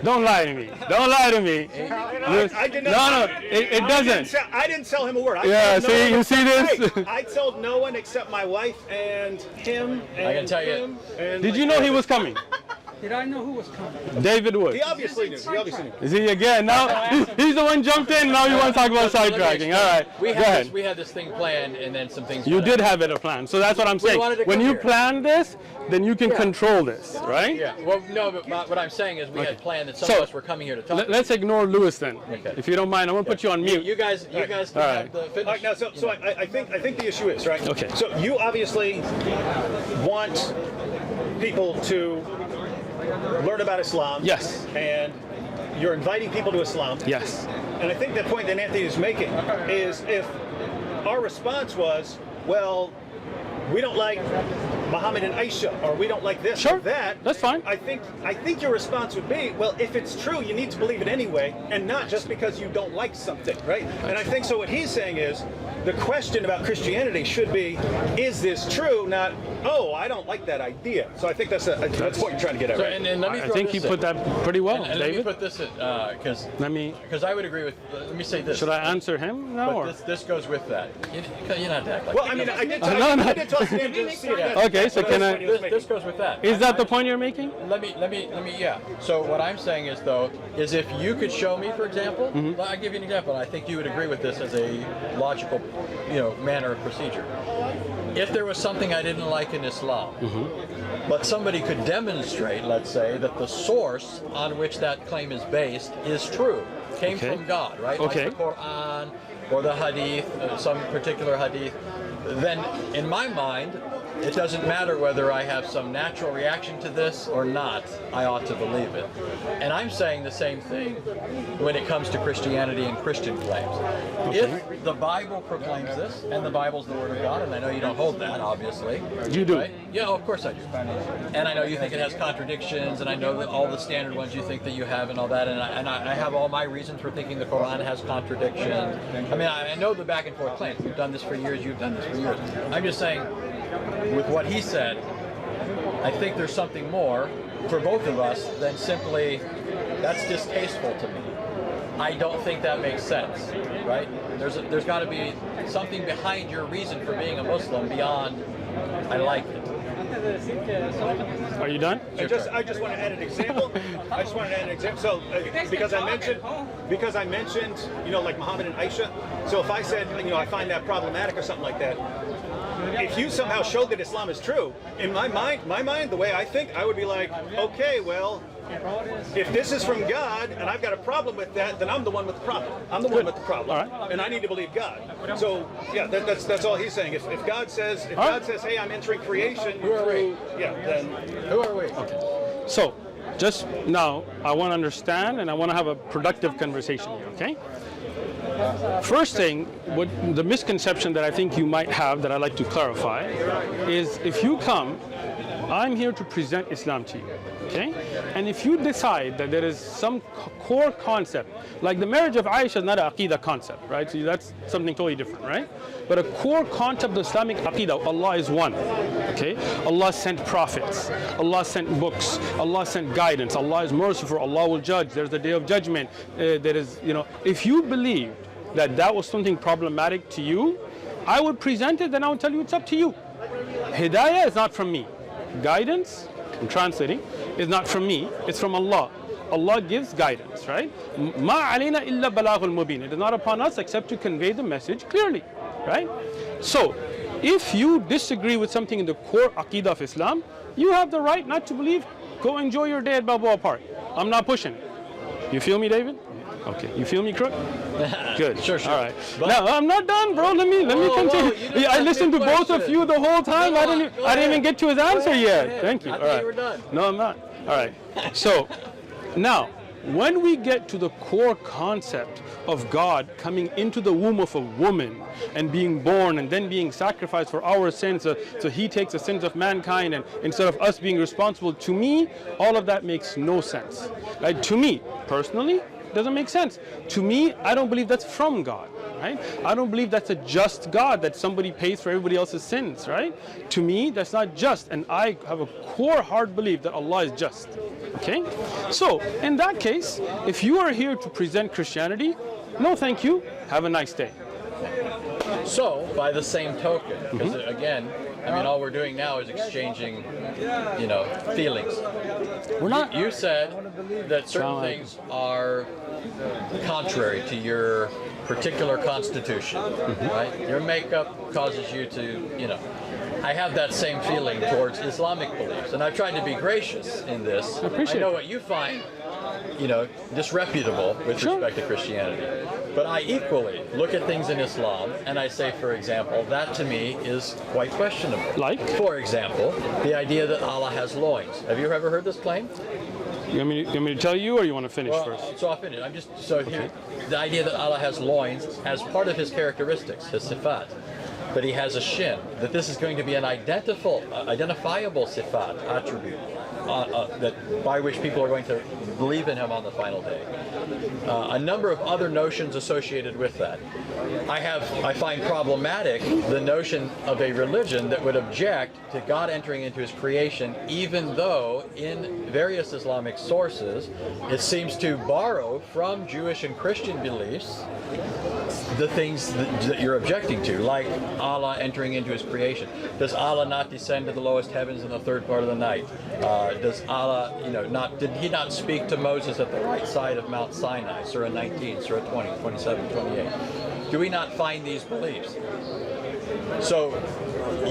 Don't lie to me. Don't lie to me. I did not. No, it doesn't. I didn't tell him a word. Yeah, see, you see this? Hey, I told no one except my wife and him. And I can tell you. him and Did you know he was coming? Did I know who was coming? David Wood. He obviously knew. He obviously knew. Is he again? Now he's the one jumped in. Now you want to talk about sidetracking. All right, We go ahead. had this thing planned, and then some things. You did have it a plan, so that's what I'm saying. wanted to When come you here. plan this, then you can control this, right? Yeah. Well, no, but what I'm saying is we had planned that some So, of us were coming here to talk. Let's ignore Lewis then, Okay. if you don't mind. I'm gonna put you on mute. You guys can All right. have the All finish. right, now, so I think the issue is right. Okay. So you obviously want people to learn about Islam. Yes. And you're inviting people to Islam. Yes. And I think the point that Anthony is making is if our response was, well, we don't like Muhammad and Aisha, or we don't like this Sure, or that. that's fine. I think your response would be, well, if it's true, you need to believe it anyway, and not just because you don't like something, right? And I think so. What he's saying is, the question about Christianity should be, is this true? Not, oh, I don't like that idea. So I think that's what you're trying to get at, So, right? and let me I throw think this you put in. that pretty well, And let me David. put this in because I would agree with. Let me say this. Should I answer him now? Or? But this goes with that. You're not act like. Well, I mean, I did talk to him to see that. Okay, so can I? This goes with that. Is that the point you're making? Let me. Yeah. So what I'm saying is though, is if you could show me, for example, I'll give you an example. I think you would agree with this as a logical, manner of procedure. If there was something I didn't like in Islam, but somebody could demonstrate, let's say, that the source on which that claim is based is true, came Okay. from God, right? Okay. Like the Quran or the Hadith, some particular Hadith, then in my mind, it doesn't matter whether I have some natural reaction to this or not, I ought to believe it. And I'm saying the same thing when it comes to Christianity and Christian claims. If the Bible proclaims this, and the Bible's the Word of God, and I know you don't hold that, obviously. You do. Right? Yeah, of course I do. And I know you think it has contradictions, and I know that all the standard ones you think that you have and all that, and I have all my reasons for thinking the Quran has contradictions. I mean, I know the back and forth claims. We've done this for years, you've done this for years. I'm just saying, with what he said, I think there's something more for both of us than simply, that's distasteful to me. I don't think that makes sense, right? There's got to be something behind your reason for being a Muslim beyond, I like it. Are you done? I just want to add an example. So because I mentioned, like Muhammad and Aisha. So if I said, I find that problematic or something like that, if you somehow showed that Islam is true, in my mind, the way I think, I would be like, okay, well, if this is from God and I've got a problem with that, then I'm the one with the problem. I'm the one with the problem, All right. and I need to believe God. So yeah, that's all he's saying. If God says, hey, I'm entering creation, Who are we? then Who are we? So, just now, I want to understand and I want to have a productive conversation here, okay? First thing, what the misconception that I think you might have that I'd like to clarify is if you come, I'm here to present Islam to you, okay? And if you decide that there is some core concept, like the marriage of Aisha is not an Aqidah concept, right? So that's something totally different, right? But a core concept of Islamic Aqidah, Allah is one, okay? Allah sent prophets, Allah sent books, Allah sent guidance, Allah is merciful, Allah will judge, there's the day of judgment, there is, if you believed that was something problematic to you, I would present it, then I would tell you it's up to you. Hidayah is not from me. Guidance, I'm translating, is not from me, it's from Allah. Allah gives guidance, right? Ma alayna illa balaghul mubin. It is not upon us except to convey the message clearly, right? So, if you disagree with something in the core Aqidah of Islam, you have the right not to believe. Go enjoy your day at Balboa Park. I'm not pushing. You feel me, David? Okay. You feel me, Crook? Good. Sure. All right. Now I'm not done, bro. Let me continue. I listened to both of you the whole time. I didn't even get to his answer yet. Thank you. I All thought right. you were done. No, I'm not. All right. So now, when we get to the core concept of God coming into the womb of a woman and being born and then being sacrificed for our sins, so he takes the sins of mankind, and instead of us being responsible, to me, all of that makes no sense. Right? To me, personally, it doesn't make sense. To me, I don't believe that's from God. Right? I don't believe that's a just God, that somebody pays for everybody else's sins, right? To me, that's not just, and I have a core hard belief that Allah is just. Okay? So, in that case, if you are here to present Christianity, no thank you, have a nice day. So, by the same token, because again, I mean, all we're doing now is exchanging, feelings. We're not. You said that certain things are contrary to your particular constitution, right? Your makeup causes you to, I have that same feeling towards Islamic beliefs, and I've tried to be gracious in this. I know what you find, disreputable with respect to Christianity, but I equally look at things in Islam and I say, for example, that to me is quite questionable. Like? For example, the idea that Allah has loins. Have you ever heard this claim? You want me to tell you, or you want to finish first? So I'll finish. Here, the idea that Allah has loins as part of his characteristics, his sifat, but he has a shin, that this is going to be an identifiable sifat, attribute, by which people are going to believe in him on the final day. A number of other notions associated with that. I find problematic the notion of a religion that would object to God entering into his creation, even though in various Islamic sources it seems to borrow from Jewish and Christian beliefs the things that you're objecting to, like Allah entering into his creation. Does Allah not descend to the lowest heavens in the third part of the night? Does Allah, did he not speak to Moses at the right side of Mount Sinai? Surah 19, Surah 20, 27, 28. Do we not find these beliefs? So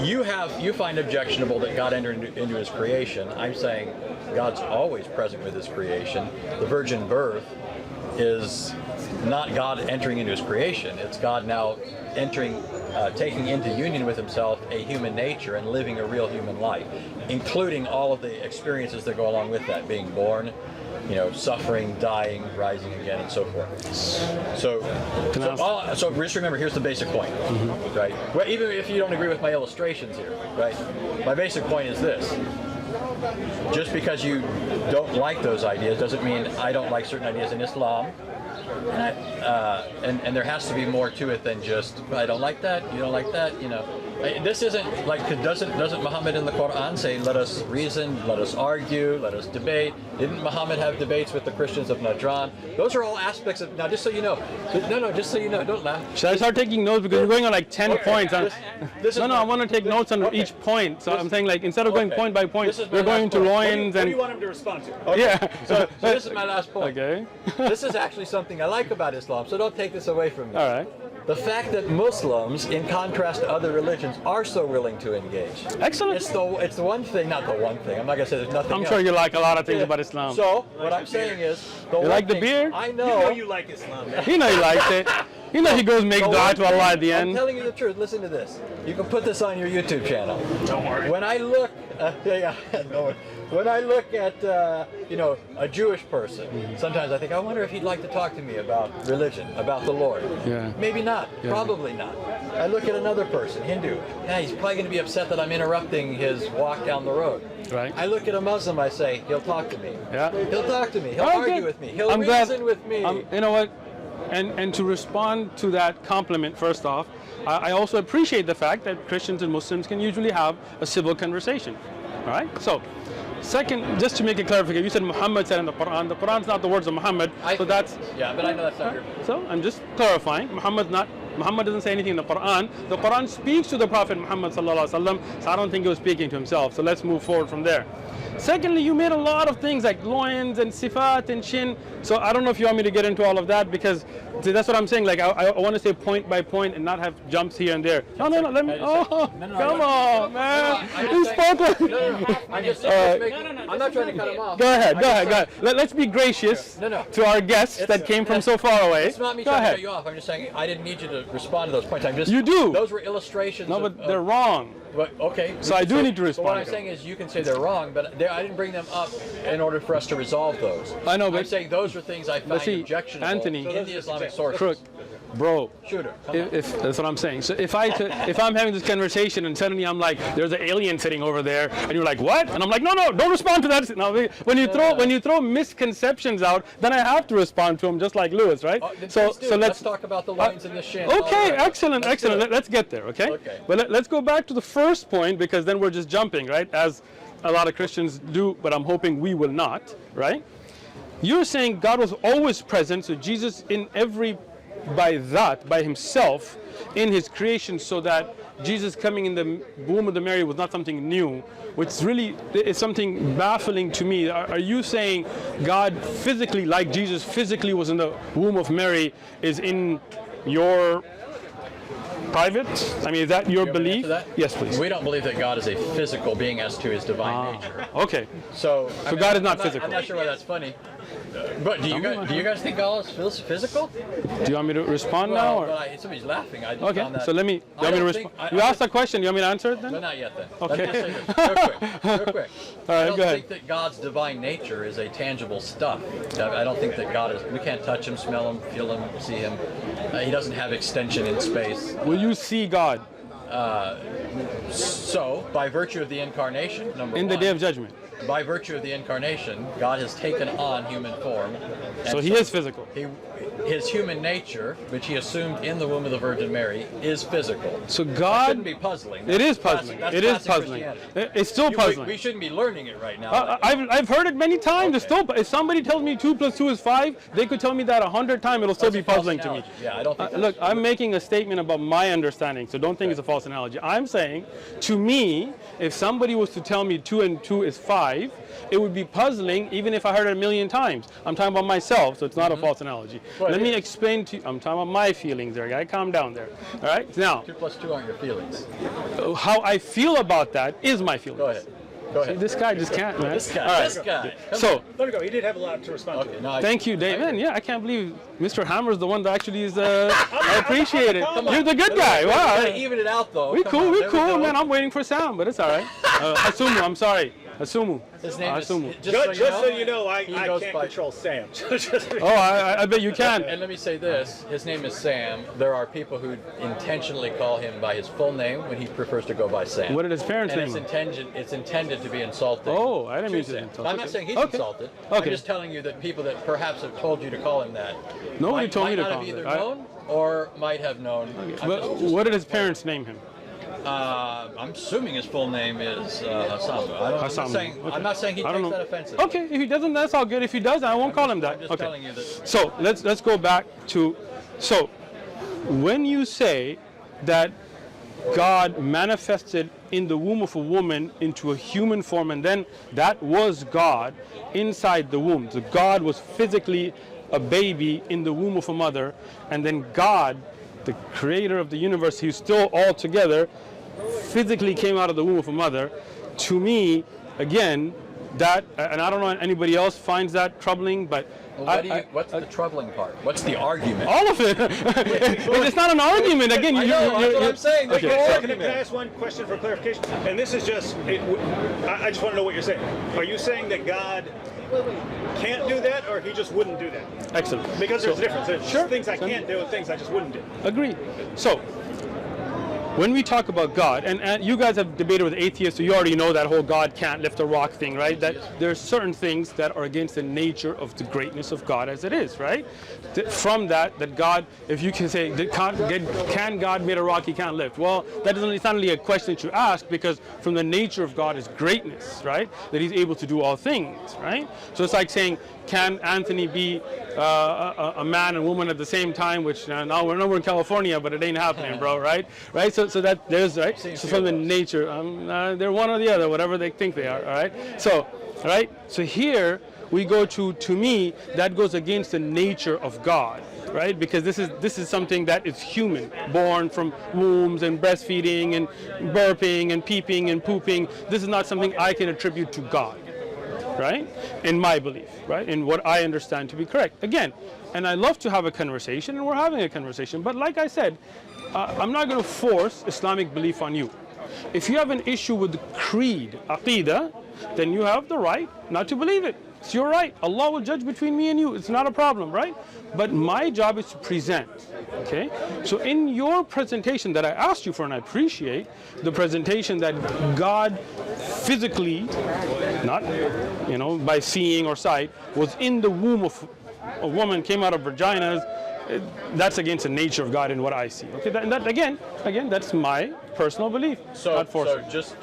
you find objectionable that God entered into his creation. I'm saying God's always present with his creation. The virgin birth is not God entering into his creation. It's God now taking into union with himself a human nature and living a real human life, including all of the experiences that go along with that, being born, suffering, dying, rising again, and so forth. So just remember, here's the basic point, right? Well, even if you don't agree with my illustrations here, right? My basic point is this. Just because you don't like those ideas doesn't mean I don't like certain ideas in Islam. And there has to be more to it than just, I don't like that, you don't like that, This isn't like, doesn't Muhammad in the Quran say, let us reason, let us argue, let us debate? Didn't Muhammad have debates with the Christians of Najran? Those are all aspects of, now just so you know, just so you know, don't laugh. Should I start taking notes, because we're going on like 10 points? I want to take notes on each point. So I'm saying, like, instead of going point by point, we're going to loins. What do you want him to respond to? Okay. Yeah. So this is my last point. Okay. This is actually something I like about Islam, so don't take this away from me. All right. The fact that Muslims, in contrast to other religions, are so willing to engage. Excellent. It's the one thing, not the one thing. I'm not going to say there's nothing else. I'm sure you like a lot of things about Islam. So, what I'm saying is, You like the beer? I You know. know you like Islam. Man. You know he likes it. You know he goes make dua to Allah at the I'm end. telling you the truth. Listen to this. You can put this on your YouTube channel. Don't worry. When I look, when I look at a Jewish person, sometimes I think, I wonder if he'd like to talk to me about religion, about the Lord. Yeah. Maybe not. Yeah. Probably not. I look at another person, Hindu. Yeah, he's probably going to be upset that I'm interrupting his walk down the road. Right. I look at a Muslim. I say, he'll talk to me. Yeah. He'll talk to me. He'll Okay. argue with me. He'll I'm glad- reason with me. You know what? And to respond to that compliment, first off, I also appreciate the fact that Christians and Muslims can usually have a civil conversation. All right? So, second, just to make a clarification, you said Muhammad said in the Quran. The Quran's not the words of Muhammad, so that's... Yeah, but I know that's not your... So, I'm just clarifying. Muhammad doesn't say anything in the Quran. The Quran speaks to the Prophet Muhammad sallallahu alaihi wasallam, so I don't think he was speaking to himself. So let's move forward from there. Secondly, you made a lot of things like loins and sifat and shin. So I don't know if you want me to get into all of that, because see, that's what I'm saying. Like I want to say point by point and not have jumps here and there. No, let me. Come on, man. He's spoken. I'm not trying to cut him off. Go ahead. Let's be gracious to our guests that came from so far away. It's not me Go trying to ahead. cut you off. I'm just saying I didn't need you to to respond to those points. I'm just. You do. Those were illustrations. No, but they're wrong. But, okay. So I do need to But respond what I'm to saying is, you can say they're wrong, but I didn't bring them up in order for us to resolve those. I know, but I'm saying those are things I find see, objectionable Anthony, in the Islamic sources. Crook, bro. Shooter. Come on. If that's what I'm saying. So if I'm having this conversation and suddenly I'm like, there's an alien sitting over there, and you're like, what? And I'm like, no, don't respond to that. No, when you throw misconceptions out, then I have to respond to them, just like Lewis, right? Then So please do. let's talk about the lines in the shin. Okay, All right. excellent. Let's get there, okay? Okay. But let's go back to the first point, because then we're just jumping, right? As a lot of Christians do, but I'm hoping we will not, right? You're saying God was always present, so Jesus by himself in his creation, so that Jesus coming in the womb of the Mary was not something new, which really is something baffling to me. Are you saying God physically, like Jesus physically was in the womb of Mary, is in your private? I mean, is that your belief? Yes, please. We don't believe that God is a physical being as to his divine nature. Okay. So God is not physical. I'm not sure why that's funny. But do you guys think God is physical? Do you want me to respond now? Or? Well, somebody's laughing. I just Okay, found that. so let me. You want me to respond? You asked a question. You want me to answer it then? No, not yet then. Okay. Let me just say this real quick. All right, I don't go ahead. think that God's divine nature is a tangible stuff. I don't think that God is. We can't touch him, smell him, feel him, see him. He doesn't have extension in space. Will you see God So, by virtue of the incarnation, number in the one, day of judgment? by virtue of the incarnation, God has taken on human form. So he is physical. His human nature, which he assumed in the womb of the Virgin Mary, is physical. So That God. shouldn't be puzzling. It is That's puzzling. classic- It that's is classic puzzling. Christianity. It's still puzzling. We shouldn't be learning it right now. I've heard it many times. It's still. If somebody tells me 2 + 2 is 5, they could tell me that 100 times. It'll still That's be a false puzzling to me. analogy. Yeah, I don't think Look, I'm making a statement about my understanding, so don't think it's a false analogy. I'm saying, to me, if somebody was to tell me 2 and 2 is 5, it would be puzzling even if I heard it a million times. I'm talking about myself, so it's not a false analogy. Well, Let it me is. explain to you. I'm talking about my feelings there, guy. Calm down there. All right? Now, 2 + 2 aren't your feelings. how I feel about that is my feelings. Go ahead. Go ahead. This guy just can't, man. This guy. All right. This guy. Come So, on. Let it go. He did have a lot to respond Okay, to. no, thank you, Dave. Man, yeah, I can't believe Mr. Hammer's the one that actually is. I appreciate it. You're the good guy. We gotta Wow. even it out though. We Come cool, on, we there cool, go. man. I'm waiting for sound, but it's all right. Asumu, I'm sorry. Asumu. His name is. Asumu. Just so you know, I he can't goes by- control Sam. Oh, I bet you can. And let me say this: his name is Sam. There are people who intentionally call him by his full name when he prefers to go by Sam. What did his parents And name him? it's intended to be insulting. Oh, I didn't mean to Sam. insult. I'm not saying he's Okay. insulted. Okay. I'm just telling you that people that perhaps have told you to call him that Nobody might, told me might to not call have him either that. known or might have known. I'm But just- what did his parents name him? I'm assuming his full name is Hasamu. Hasamu. I'm not saying he I don't takes know. that offensive. Okay, if he doesn't, that's all good. If he does, I won't call him that. I'm just Okay. telling you that. So let's go back to. So when you say that God manifested in the womb of a woman into a human form, and then that was God inside the womb. So God was physically a baby in the womb of a mother, and then God, the creator of the universe, who's still all together, physically came out of the womb of a mother. To me, again, that, and I don't know if anybody else finds that troubling, but What's the troubling part? What's the argument? all of it. It's not an argument. Again, I know, that's what I'm saying. There's Okay, no so- argument. Can I ask one question for clarification? And this is just, I just want to know what you're saying. Are you saying that God can't do that, or he just wouldn't do that? Excellent. Because there's a difference. There's Sure. things I can't do and things I just wouldn't do. Agreed. So, when we talk about God, and you guys have debated with atheists, so you already know that whole God can't lift a rock thing, right? That there's certain things that are against the nature of the greatness of God as it is, right? From that God, if you can say, can God made a rock he can't lift? Well, it's not really a question that you ask, because from the nature of God is greatness, right? That he's able to do all things, right? So it's like saying, can Anthony be a man and woman at the same time? Which now we're in California, but it ain't happening, bro, right? Right? So that there's right. So from the nature, they're one or the other, whatever they think they are. All right. So, right. So here we go to me that goes against the nature of God, right? Because this is something that is human, born from wombs and breastfeeding and burping and peeping and pooping. This is not something I can attribute to God. right? In my belief, right? In what I understand to be correct. Again, and I love to have a conversation, and we're having a conversation. But like I said, I'm not going to force Islamic belief on you. If you have an issue with the creed, aqidah, then you have the right not to believe it. It's your right. Allah will judge between me and you. It's not a problem, right? But my job is to present, okay? So in your presentation that I asked you for, and I appreciate the presentation that God physically, not, by seeing or sight, was in the womb of a woman, came out of vaginas. That's against the nature of God in what I see. Okay, that again, that's my personal belief. So just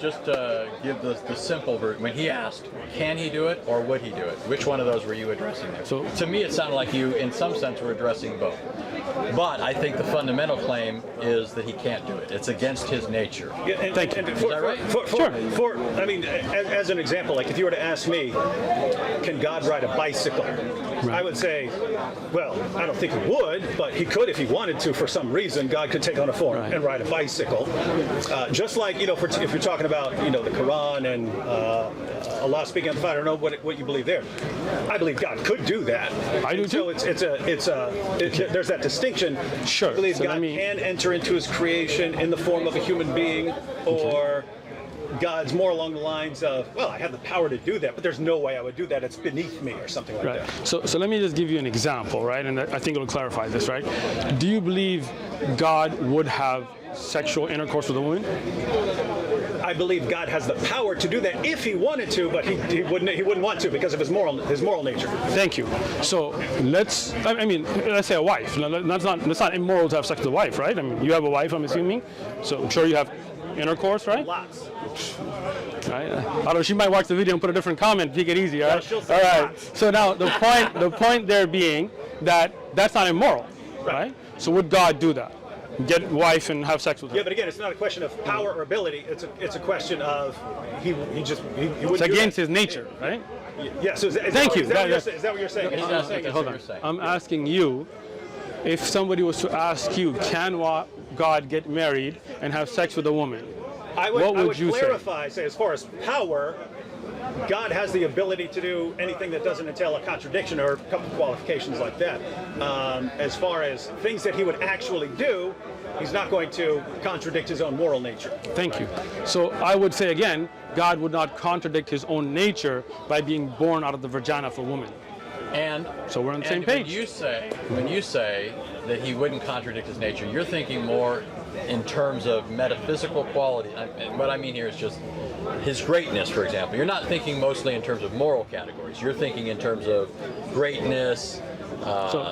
give the simple version. When he asked, can he do it or would he do it? Which one of those were you addressing there? So to me, it sounded like you, in some sense, were addressing both. But I think the fundamental claim is that he can't do it. It's against his nature. Yeah, Thank you. Is that right? Sure. I mean, as an example, like if you were to ask me, can God ride a bicycle? Right. I would say, well, I don't think he would, but he could if he wanted to. For some reason, God could take on a form and ride a bicycle. Just like, if you're talking about, the Quran and Allah speaking on the fire, I don't know what you believe there. I believe God could do that. I do too. So there's that distinction. Sure. I believe So God can enter into his creation in the form of a human being, or God's more along the lines of, well, I have the power to do that, but there's no way I would do that. It's beneath me or something like that. So let me just give you an example, right? And I think it'll clarify this, right? Do you believe God would have sexual intercourse with a woman? I believe God has the power to do that if he wanted to, but he wouldn't want to because of his moral nature. Thank you. So let's say a wife. That's not immoral to have sex with a wife, right? I mean, you have a wife, I'm assuming. So I'm sure you have intercourse, right? Lots. Right. I don't know. She might watch the video and put a different comment. Take it easy, all right? Yeah, she'll say all right. lots. So now the point there being that that's not immoral, right? So would God do that? Get wife and have sex with her? Yeah, but again, it's not a question of power or ability. It's a question of he wouldn't. It's against his nature, right? Yeah. So Thank you. Is that what you're saying? Hold on. I'm asking you, if somebody was to ask you, can God get married and have sex with a woman? What would you clarify, say, as far as power, God has the ability to do anything that doesn't entail a contradiction or a couple of qualifications like that. As far as things that he would actually do, he's not going to contradict his own moral nature. Thank you. So I would say again, God would not contradict his own nature by being born out of the vagina of a woman. And so we're on the same page. When you say that he wouldn't contradict his nature, you're thinking more in terms of metaphysical quality. And what I mean here is just his greatness, for example. You're not thinking mostly in terms of moral categories. You're thinking in terms of greatness.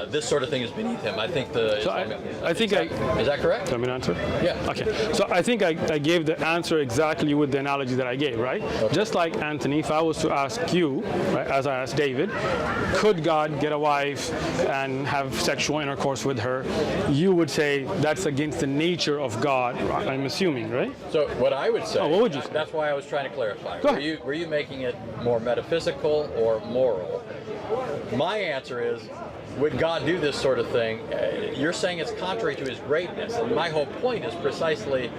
This sort of thing is beneath him. I think is that correct? Let me answer. Yeah. Okay. So I think I gave the answer exactly with the analogy that I gave, right? Okay. Just like Anthony, if I was to ask you, right, as I asked David, could God get a wife and have sexual intercourse with her? You would say that's against the nature of God. I'm assuming, right? So what I would say. What would you say? That's why I was trying to clarify. Go ahead. Were you making it more metaphysical or moral? My answer is, would God do this sort of thing? You're saying it's contrary to his greatness, and my whole point is precisely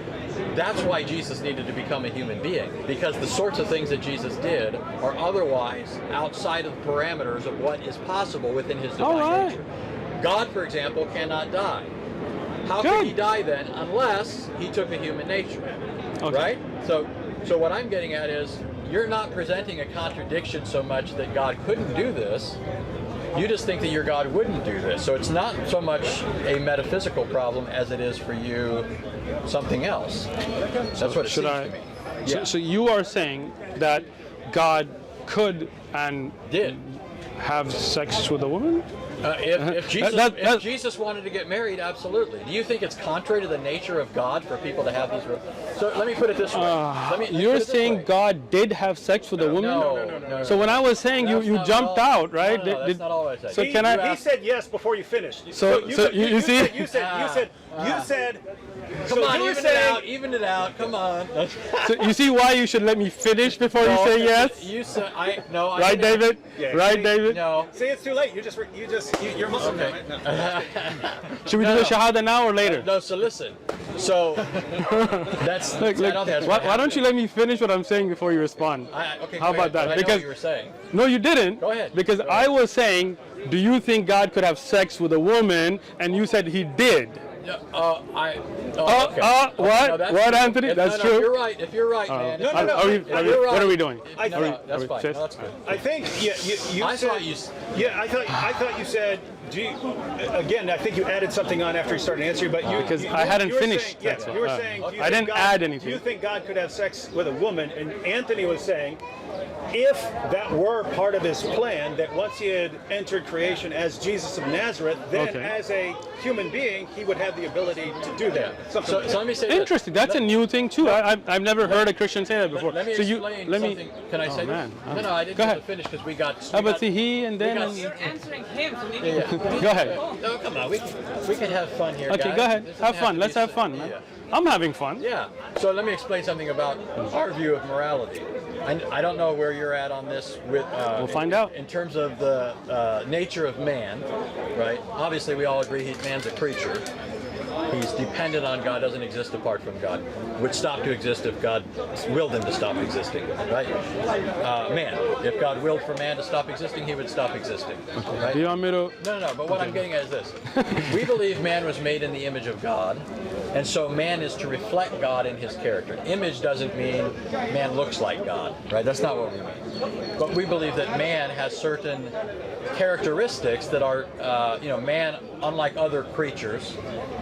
that's why Jesus needed to become a human being, because the sorts of things that Jesus did are otherwise outside of the parameters of what is possible within his divine nature. God, for example, cannot die. How could he die then unless he took a human nature, right? So what I'm getting at is you're not presenting a contradiction so much that God couldn't do this. You just think that your God wouldn't do this. So it's not so much a metaphysical problem as it is for you something else. That's what it seems to me. Yeah. So you are saying that God could and did have sex with a woman? If Jesus wanted to get married, absolutely. Do you think it's contrary to the nature of God for people to have these? So let me put it this way. You're saying God did have sex with a woman? No. So when I was saying you jumped out, right? No, that's not all I said. So he said yes before you finished. You see? You said. Come on, even it out. Come on. So you see why you should let me finish before you say yes? You said right, David? Yeah, right, David? No. See, it's too late. You're Muslim. Okay. Should we do the Shahada now or later? No. So listen. So that's. Look, I don't think that's why don't you let me finish what I'm saying before you respond? Okay, How go about ahead, that? but I know Because what you were saying. no, you didn't. Go ahead. Because Go I ahead. was saying, do you think God could have sex with a woman? And you said he did. Okay. What? No, that's What, true. Anthony? That's true. If you're right, man. No, Are no, we- no, are we- you're what are we right. doing? I No, think- no, that's fine. Sis? No, that's good. I think you I said. thought you. Yeah, I thought you said. Again, I think you added something on after you started answering, but you Because I hadn't you were finished, Saying, that's yeah, all. you were saying. Do you I think didn't God, add anything. Do you think God could have sex with a woman? And Anthony was saying, if that were part of his plan, that once he had entered creation as Jesus of Nazareth, then Okay. as a human being, he would have the ability to do that. Something So, like so that. let me say this. Interesting. That's a new thing too. I've never heard a Christian say that before. Let me so explain something. Can I say man. this? No, I didn't Go get ahead. to finish because we got. How about see he and then? got- You're answering him, so maybe. Go ahead. No, come on. We can have fun here. Okay, guys. go ahead. This doesn't Have fun. to Let's be have so- fun, man. Yeah. I'm having fun. Yeah. So let me explain something about our view of morality. I don't know where you're at on this. We'll find out. In terms of the nature of man, right? Obviously, we all agree man's a creature. He's dependent on God, doesn't exist apart from God. Would stop to exist if God willed him to stop existing, right? Man, if God willed for man to stop existing, he would stop existing, right? Do you want me to? No, but what I'm getting at is this. We believe man was made in the image of God, and so man is to reflect God in his character. Image doesn't mean man looks like God, right? That's not what we mean. But we believe that man has certain characteristics that are, man, unlike other creatures,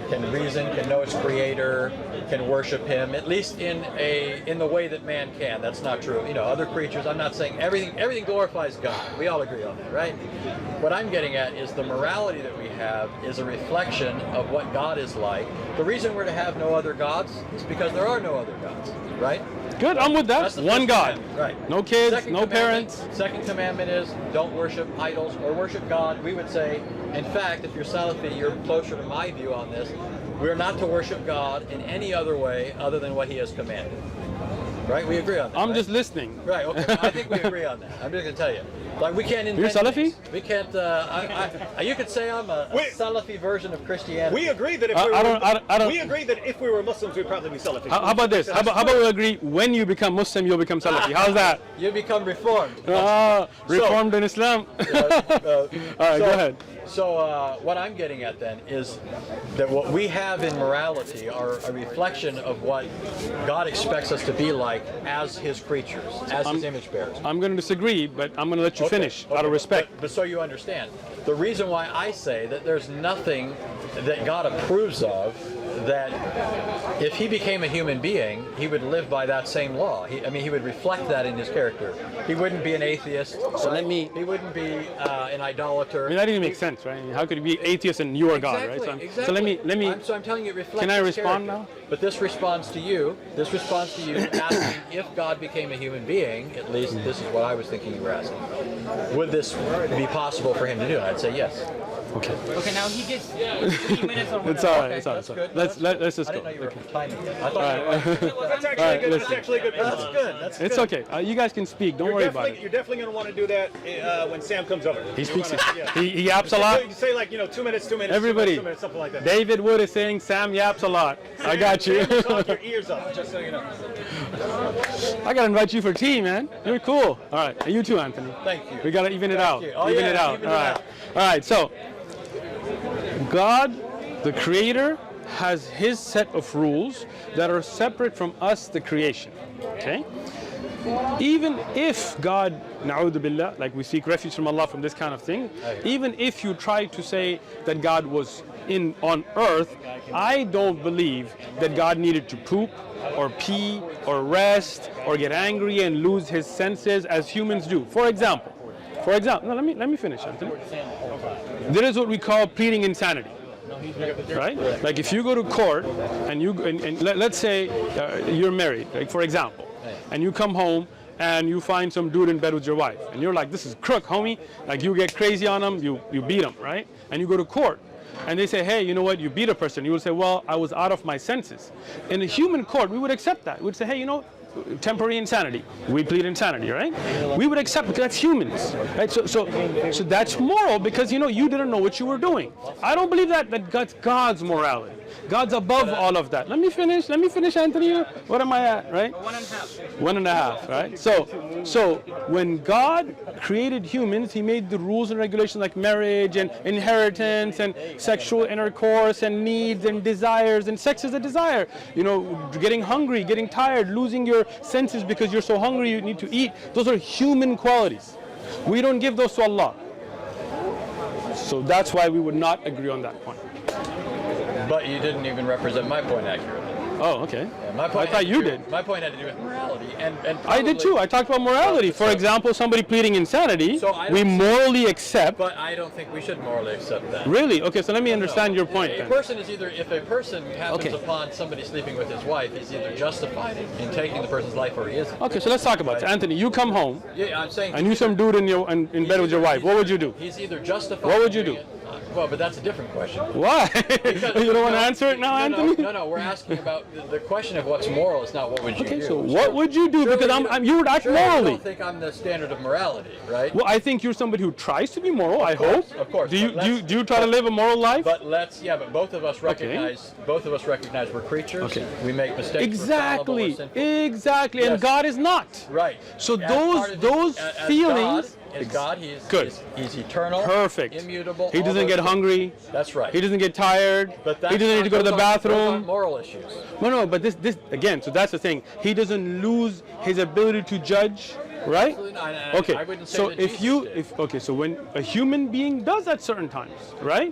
can reason, can know its creator, can worship him, at least in the way that man can. That's not true. Other creatures, I'm not saying everything glorifies God. We all agree on that, right? What I'm getting at is the morality that we have is a reflection of what God is like. The reason we're to have no other gods is because there are no other gods, right? Good. I'm with that. That's the One first God. commandment, right? No kids. Second No commandment- parents. Second commandment is don't worship idols or worship God. We would say, in fact, if you're Salafi, you're closer to my view on this. We're not to worship God in any other way other than what He has commanded. Right? We agree on that. I'm right? just listening. Right. Okay. I think we agree on that. I'm just gonna tell you. Like we can't. You're Salafi? things. We can't. You could say I'm a Wait. Salafi version of Christianity. We agree that if I we were, don't- we agree that if we were Muslims, we'd probably be Salafi. How about this? How about we agree? When you become Muslim, you'll become Salafi. How's that? You become reformed. Reformed in Islam. All right, go ahead. So what I'm getting at then is that what we have in morality are a reflection of what God expects us to be like as His creatures, as His image bearers. I'm going to disagree, but I'm going to let you finish out of respect. But so you understand, the reason why I say that there's nothing that God approves of that if He became a human being, He would live by that same law. He would reflect that in His character. He wouldn't be an atheist. So right? let me- He wouldn't be an idolater. I mean, that didn't make sense, right? How could you be atheist and you are God, right? Exactly, So let me. I'm telling you, it reflects Can I His respond character. now? But this responds to you. This responds to you asking if God became a human being. At least this is what I was thinking you were asking. Would this be possible for Him to do? And I'd say yes. Okay. Okay, now he gets 3 minutes or whatever. It's all right. Okay, It's all right. that's It's all good. right. Let's just I go. didn't know you were Okay. timing it. I thought you were. That's actually All right, good. listen. That's actually a good. That's good. That's It's good. okay. You guys can speak. Don't worry about You're it. definitely going to want to do that when Sam comes over. He speaks. Yeah. He yaps a lot. You say like 2 minutes, 2 minutes. Everybody. 2 minutes, something like that. David Wood is saying Sam yaps a lot. I got you. Sam will talk your ears off, just so you know. I gotta invite you for tea, man. You're cool. All right, and you too, Anthony. Thank you. We gotta even it out. you. Oh, even yeah, it out. even All it right. out. All right. So, God, the Creator, has His set of rules that are separate from us, the creation. Okay. Even if God, na'udhu billah, like we seek refuge from Allah from this kind of thing, even if you try to say that God was on earth, I don't believe that God needed to poop or pee or rest or get angry and lose his senses as humans do. For example, no, let me finish, Anthony. There is what we call pleading insanity. Right? Like if you go to court and let's say you're married, like for example, and you come home and you find some dude in bed with your wife, and you're like, this is crook, homie. Like you get crazy on him, you beat him, right? And you go to court, and they say, hey, you know what? You beat a person. You would say, well, I was out of my senses. In a human court, we would accept that. We would say, hey, you know, temporary insanity. We plead insanity, right? We would accept because that's humans, right? So that's moral because you didn't know what you were doing. I don't believe that's God's morality. God's above all of that. Let me finish, Anthony. What am I at, right? 1.5. 1.5, right? So when God created humans, he made the rules and regulations like marriage and inheritance and sexual intercourse and needs and desires, and sex is a desire. You know, getting hungry, getting tired, losing your senses because you're so hungry you need to eat. Those are human qualities. We don't give those to Allah. So that's why we would not agree on that point. But you didn't even represent my point accurately. Oh, okay. Yeah, my point I thought you did. My point had to do with morality, and I did too. I talked about morality. For example, somebody pleading insanity, So I we don't- morally accept. But I don't think we should morally accept that. Really? Okay, so let me understand your point A then. person is either, if a person happens Okay. upon somebody sleeping with his wife, he's either justified in taking the person's life or he isn't. Okay, so let's talk about it. Anthony, you come home Yeah, I'm saying. and you some dude in bed with your wife. What would you do? He's either justified. What would you in doing do? it- Well, but that's a different question. Why? Because- You don't want to no, answer it now, no, Anthony? No, we're asking about the question of what's moral. Is not what would you Okay, do. so what would you do? Surely Because you would act surely morally. You don't think I'm the standard of morality, right? Well, I think you're somebody who tries to be moral. I hope. Of course. Do you But let's- do you try to live a moral life? But both of us recognize we're creatures. Okay. We make mistakes. Exactly. We're fallible, we're sinful. Exactly. And Yes. God is not. Right. So As part of those as feelings. God, as God, he's Good. He's eternal. Perfect. Immutable. He all doesn't those get things. hungry. That's right. He doesn't get tired. But He doesn't need to go to the those aren't bathroom. moral issues. No, but this again. So that's the thing. He doesn't lose his ability to judge, right? Absolutely not. And Okay. I wouldn't say So that if Jesus you did. so when a human being does at certain times, right?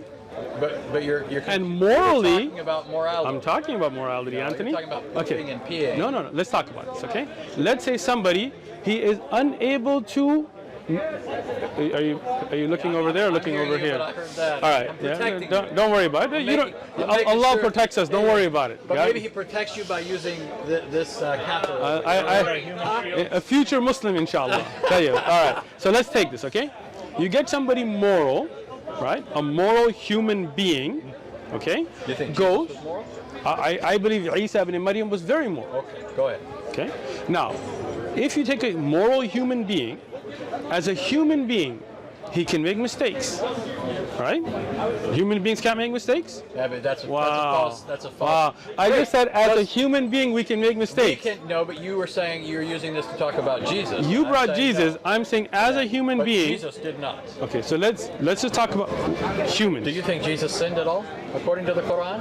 But you're And morally- you're talking about morality. I'm talking about morality, Anthony. You're talking about pooping and peeing. No. Let's talk about this, okay? Let's say somebody he is unable to. Are you looking over there or looking hearing over you, here? but I heard that. All right. I'm protecting you. Don't worry about it. I'm Allah making sure- protects us. Don't worry about it. But Got maybe it? he protects you by using this catheter. A future Muslim, inshallah. Tell you. All right. So let's take this, okay? You get somebody moral, right? A moral human being, okay? You think goes. Jesus was moral? I believe Isa ibn Maryam was very moral. Okay, go ahead. Okay. Now, if you take a moral human being, as a human being, he can make mistakes, right? Human beings can't make mistakes. Yeah, but that's a Wow. false. Wow. I Wait, just said as a let's- human being we can make We mistakes. no, but you were saying you were using this to talk about Jesus. You I'm brought saying Jesus. no. I'm saying as a human But being. Jesus did not. Okay, so let's just talk about humans. Do you think Jesus sinned at all, according to the Quran?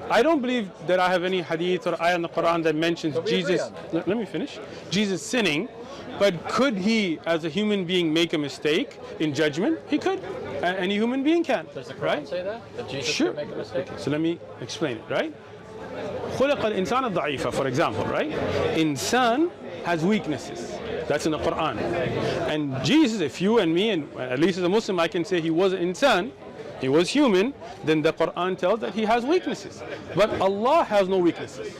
I don't believe that I have any hadith or ayah in the Quran that mentions But we agree Jesus. on that. Let me finish. Jesus sinning, but could he, as a human being, make a mistake in judgment? He could. Any human being can. Does the Quran Right? say that? That Jesus Sure. could make a mistake? So let me explain it, right? خلق الإنسان ضعيفا, for example, right? Insan has weaknesses. That's in the Quran. And Jesus, if you and me, and at least as a Muslim, I can say he was an insan, he was human, then the Quran tells that he has weaknesses. But Allah has no weaknesses.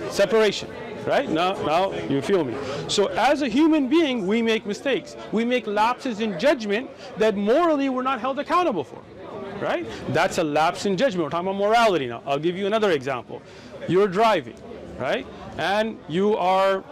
Separation. Right? Now you feel me. So as a human being, we make mistakes. We make lapses in judgment that morally we're not held accountable for. Right? That's a lapse in judgment. We're talking about morality now. I'll give you another example. You're driving, right? And you are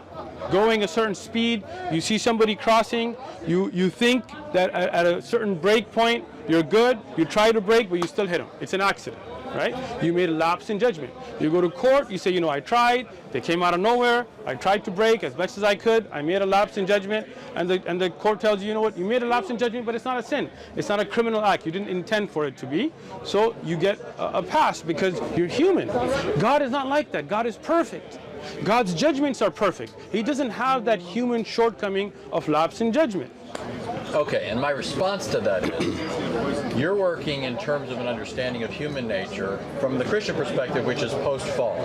going a certain speed. You see somebody crossing. You think that at a certain break point, you're good. You try to brake, but you still hit them. It's an accident. Right? You made a lapse in judgment. You go to court, you say, I tried, they came out of nowhere, I tried to brake as best as I could, I made a lapse in judgment, and the court tells you, you know what, you made a lapse in judgment, but it's not a sin. It's not a criminal act. You didn't intend for it to be. So you get a pass because you're human. God is not like that. God is perfect. God's judgments are perfect. He doesn't have that human shortcoming of lapse in judgment. Okay, and my response to that is, you're working in terms of an understanding of human nature from the Christian perspective, which is post-fall.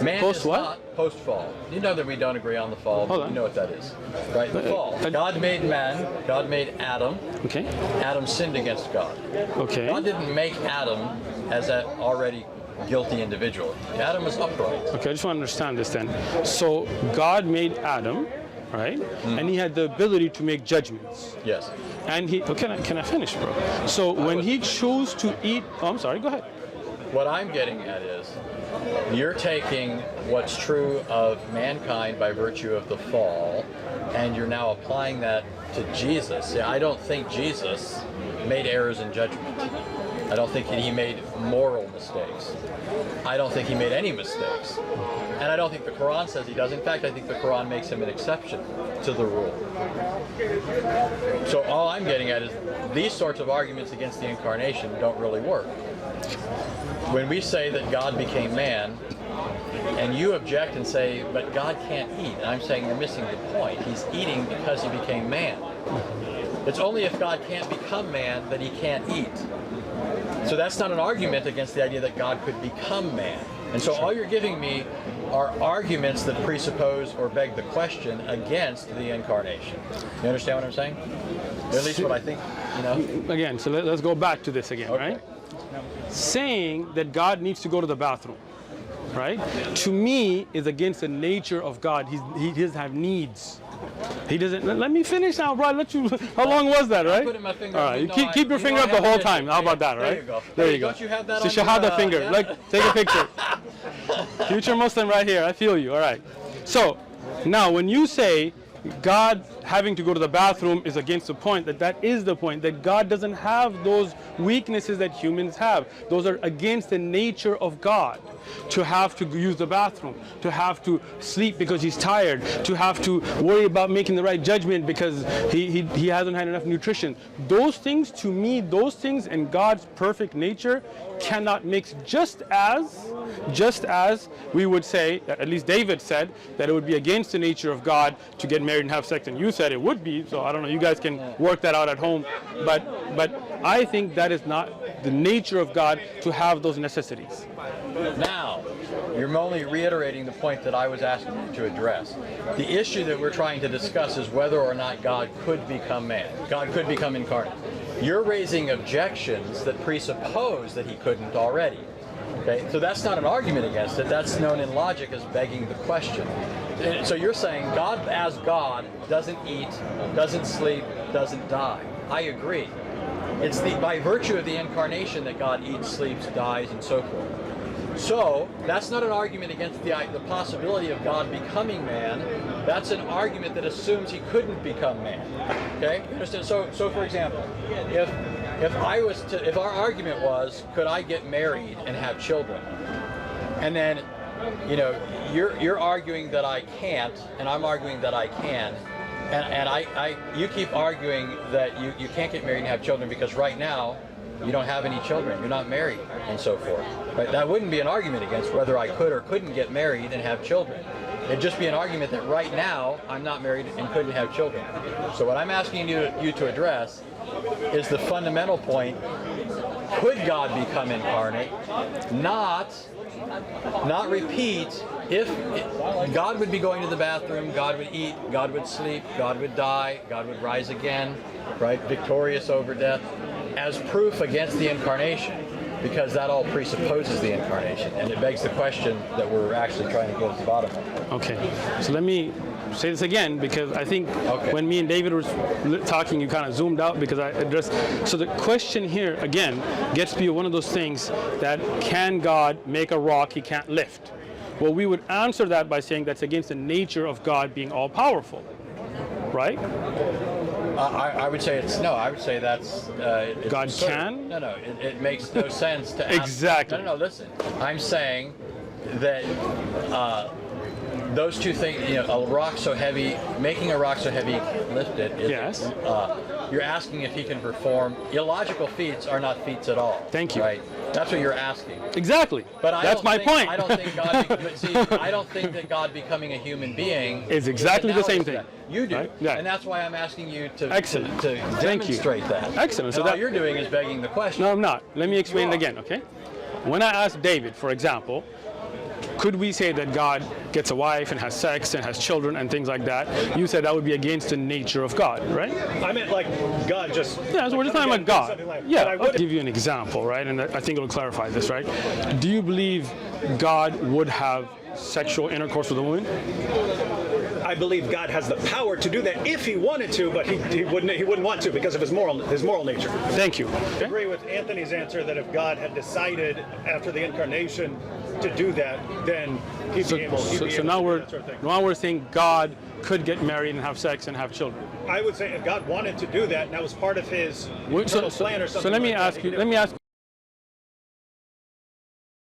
Man Post is what? not post-fall. You know that we don't agree on the fall, Hold but on. you know what that is, right? The fall. God made man, God made Adam. Okay. Adam sinned against God. Okay. God didn't make Adam as that already guilty individual. Adam was upright. Okay, I just want to understand this then. So God made Adam, right? And he had the ability to make judgments. Yes. And he, can I finish, bro? So when he chose to eat, I'm sorry, go ahead. What I'm getting at is, you're taking what's true of mankind by virtue of the fall, and you're now applying that to Jesus. See, I don't think Jesus made errors in judgment. I don't think he made moral mistakes. I don't think he made any mistakes. And I don't think the Quran says he does. In fact, I think the Quran makes him an exception to the rule. So all I'm getting at is these sorts of arguments against the incarnation don't really work. When we say that God became man, and you object and say, but God can't eat, and I'm saying you're missing the point. He's eating because he became man. It's only if God can't become man that he can't eat. So that's not an argument against the idea that God could become man. And so all you're giving me are arguments that presuppose or beg the question against the incarnation. You understand what I'm saying? At least what I think, you know? Again, so let's go back to this again, Okay. right? Saying that God needs to go to the bathroom, right? To me, is against the nature of God. He doesn't have needs. He doesn't. Let me finish now, bro. How long was that, right? putting my finger All up. right, You you know keep your you finger know up I the whole have time. How about that, There right? you go. There Hey, you go. don't you have that It's a on your, shahada finger. yeah? Look, take a picture. Future Muslim right here. I feel you. All right. So now, when you say God having to go to the bathroom is against the point, that is the point, that God doesn't have those weaknesses that humans have. Those are against the nature of God. To have to use the bathroom, to have to sleep because he's tired, to have to worry about making the right judgment because he hasn't had enough nutrition. Those things, to me, those things and God's perfect nature cannot mix, just as we would say, at least David said, that it would be against the nature of God to get married and have sex, and you said it would be, so I don't know, you guys can work that out at home, but I think that is not the nature of God to have those necessities. Now, you're only reiterating the point that I was asking you to address. The issue that we're trying to discuss is whether or not God could become man. God could become incarnate. You're raising objections that presuppose that he couldn't already. Okay, so that's not an argument against it. That's known in logic as begging the question. And so you're saying God as God doesn't eat, doesn't sleep, doesn't die. I agree. It's by virtue of the incarnation that God eats, sleeps, dies, and so forth. So that's not an argument against the possibility of God becoming man. That's an argument that assumes he couldn't become man. Okay? You understand? So for example, if our argument was, could I get married and have children? And then, you know, you're arguing that I can't, and I'm arguing that I can. And you keep arguing that you can't get married and have children because right now you don't have any children, you're not married, and so forth. Right? That wouldn't be an argument against whether I could or couldn't get married and have children. It'd just be an argument that right now I'm not married and couldn't have children. So what I'm asking you to address is the fundamental point: could God become incarnate? Not repeat. If God would be going to the bathroom, God would eat, God would sleep, God would die, God would rise again, right? Victorious over death, as proof against the incarnation, because that all presupposes the incarnation, and it begs the question that we're actually trying to get at the bottom of. Okay, so let me say this again, because I think when me and David were talking, you kind of zoomed out because I addressed. So the question here, again, gets to be one of those things that, can God make a rock he can't lift? Well, we would answer that by saying that's against the nature of God being all-powerful, right? I would say it's no. I would say that's it's God absurd. can? No. It makes no sense to ask. Exactly. No. Listen, I'm saying that those two things. You know, a rock so heavy, making a rock so heavy you can't lift it. Yes. You're asking if he can perform illogical feats are not feats at all. Thank you. Right. That's what you're asking. Exactly. But that's my point. I don't think God. But see, I don't think that God becoming a human being is exactly the same thing. That. You do, right? Yeah. And that's why I'm asking you to Excellent. to Thank you. demonstrate that. Excellent. So and all that you're doing is begging the question. No, I'm not. Let me explain it again, okay? When I asked David, for example, could we say that God gets a wife and has sex and has children and things like that? You said that would be against the nature of God, right? I meant like God just. Yeah, so we're just talking about God. Like, Yeah, but I I'll would- give you an example, right? And I think it'll clarify this, right? Do you believe God would have sexual intercourse with a woman? I believe God has the power to do that if he wanted to, but he wouldn't want to because of his moral nature. Thank you. I agree with Anthony's answer that if God had decided after the incarnation to do that, then he'd be able to do now that sort of thing. we're saying God could get married and have sex and have children. I would say if God wanted to do that, and that was part of his eternal plan or something. So let me like that, ask he you. could Let do me it. ask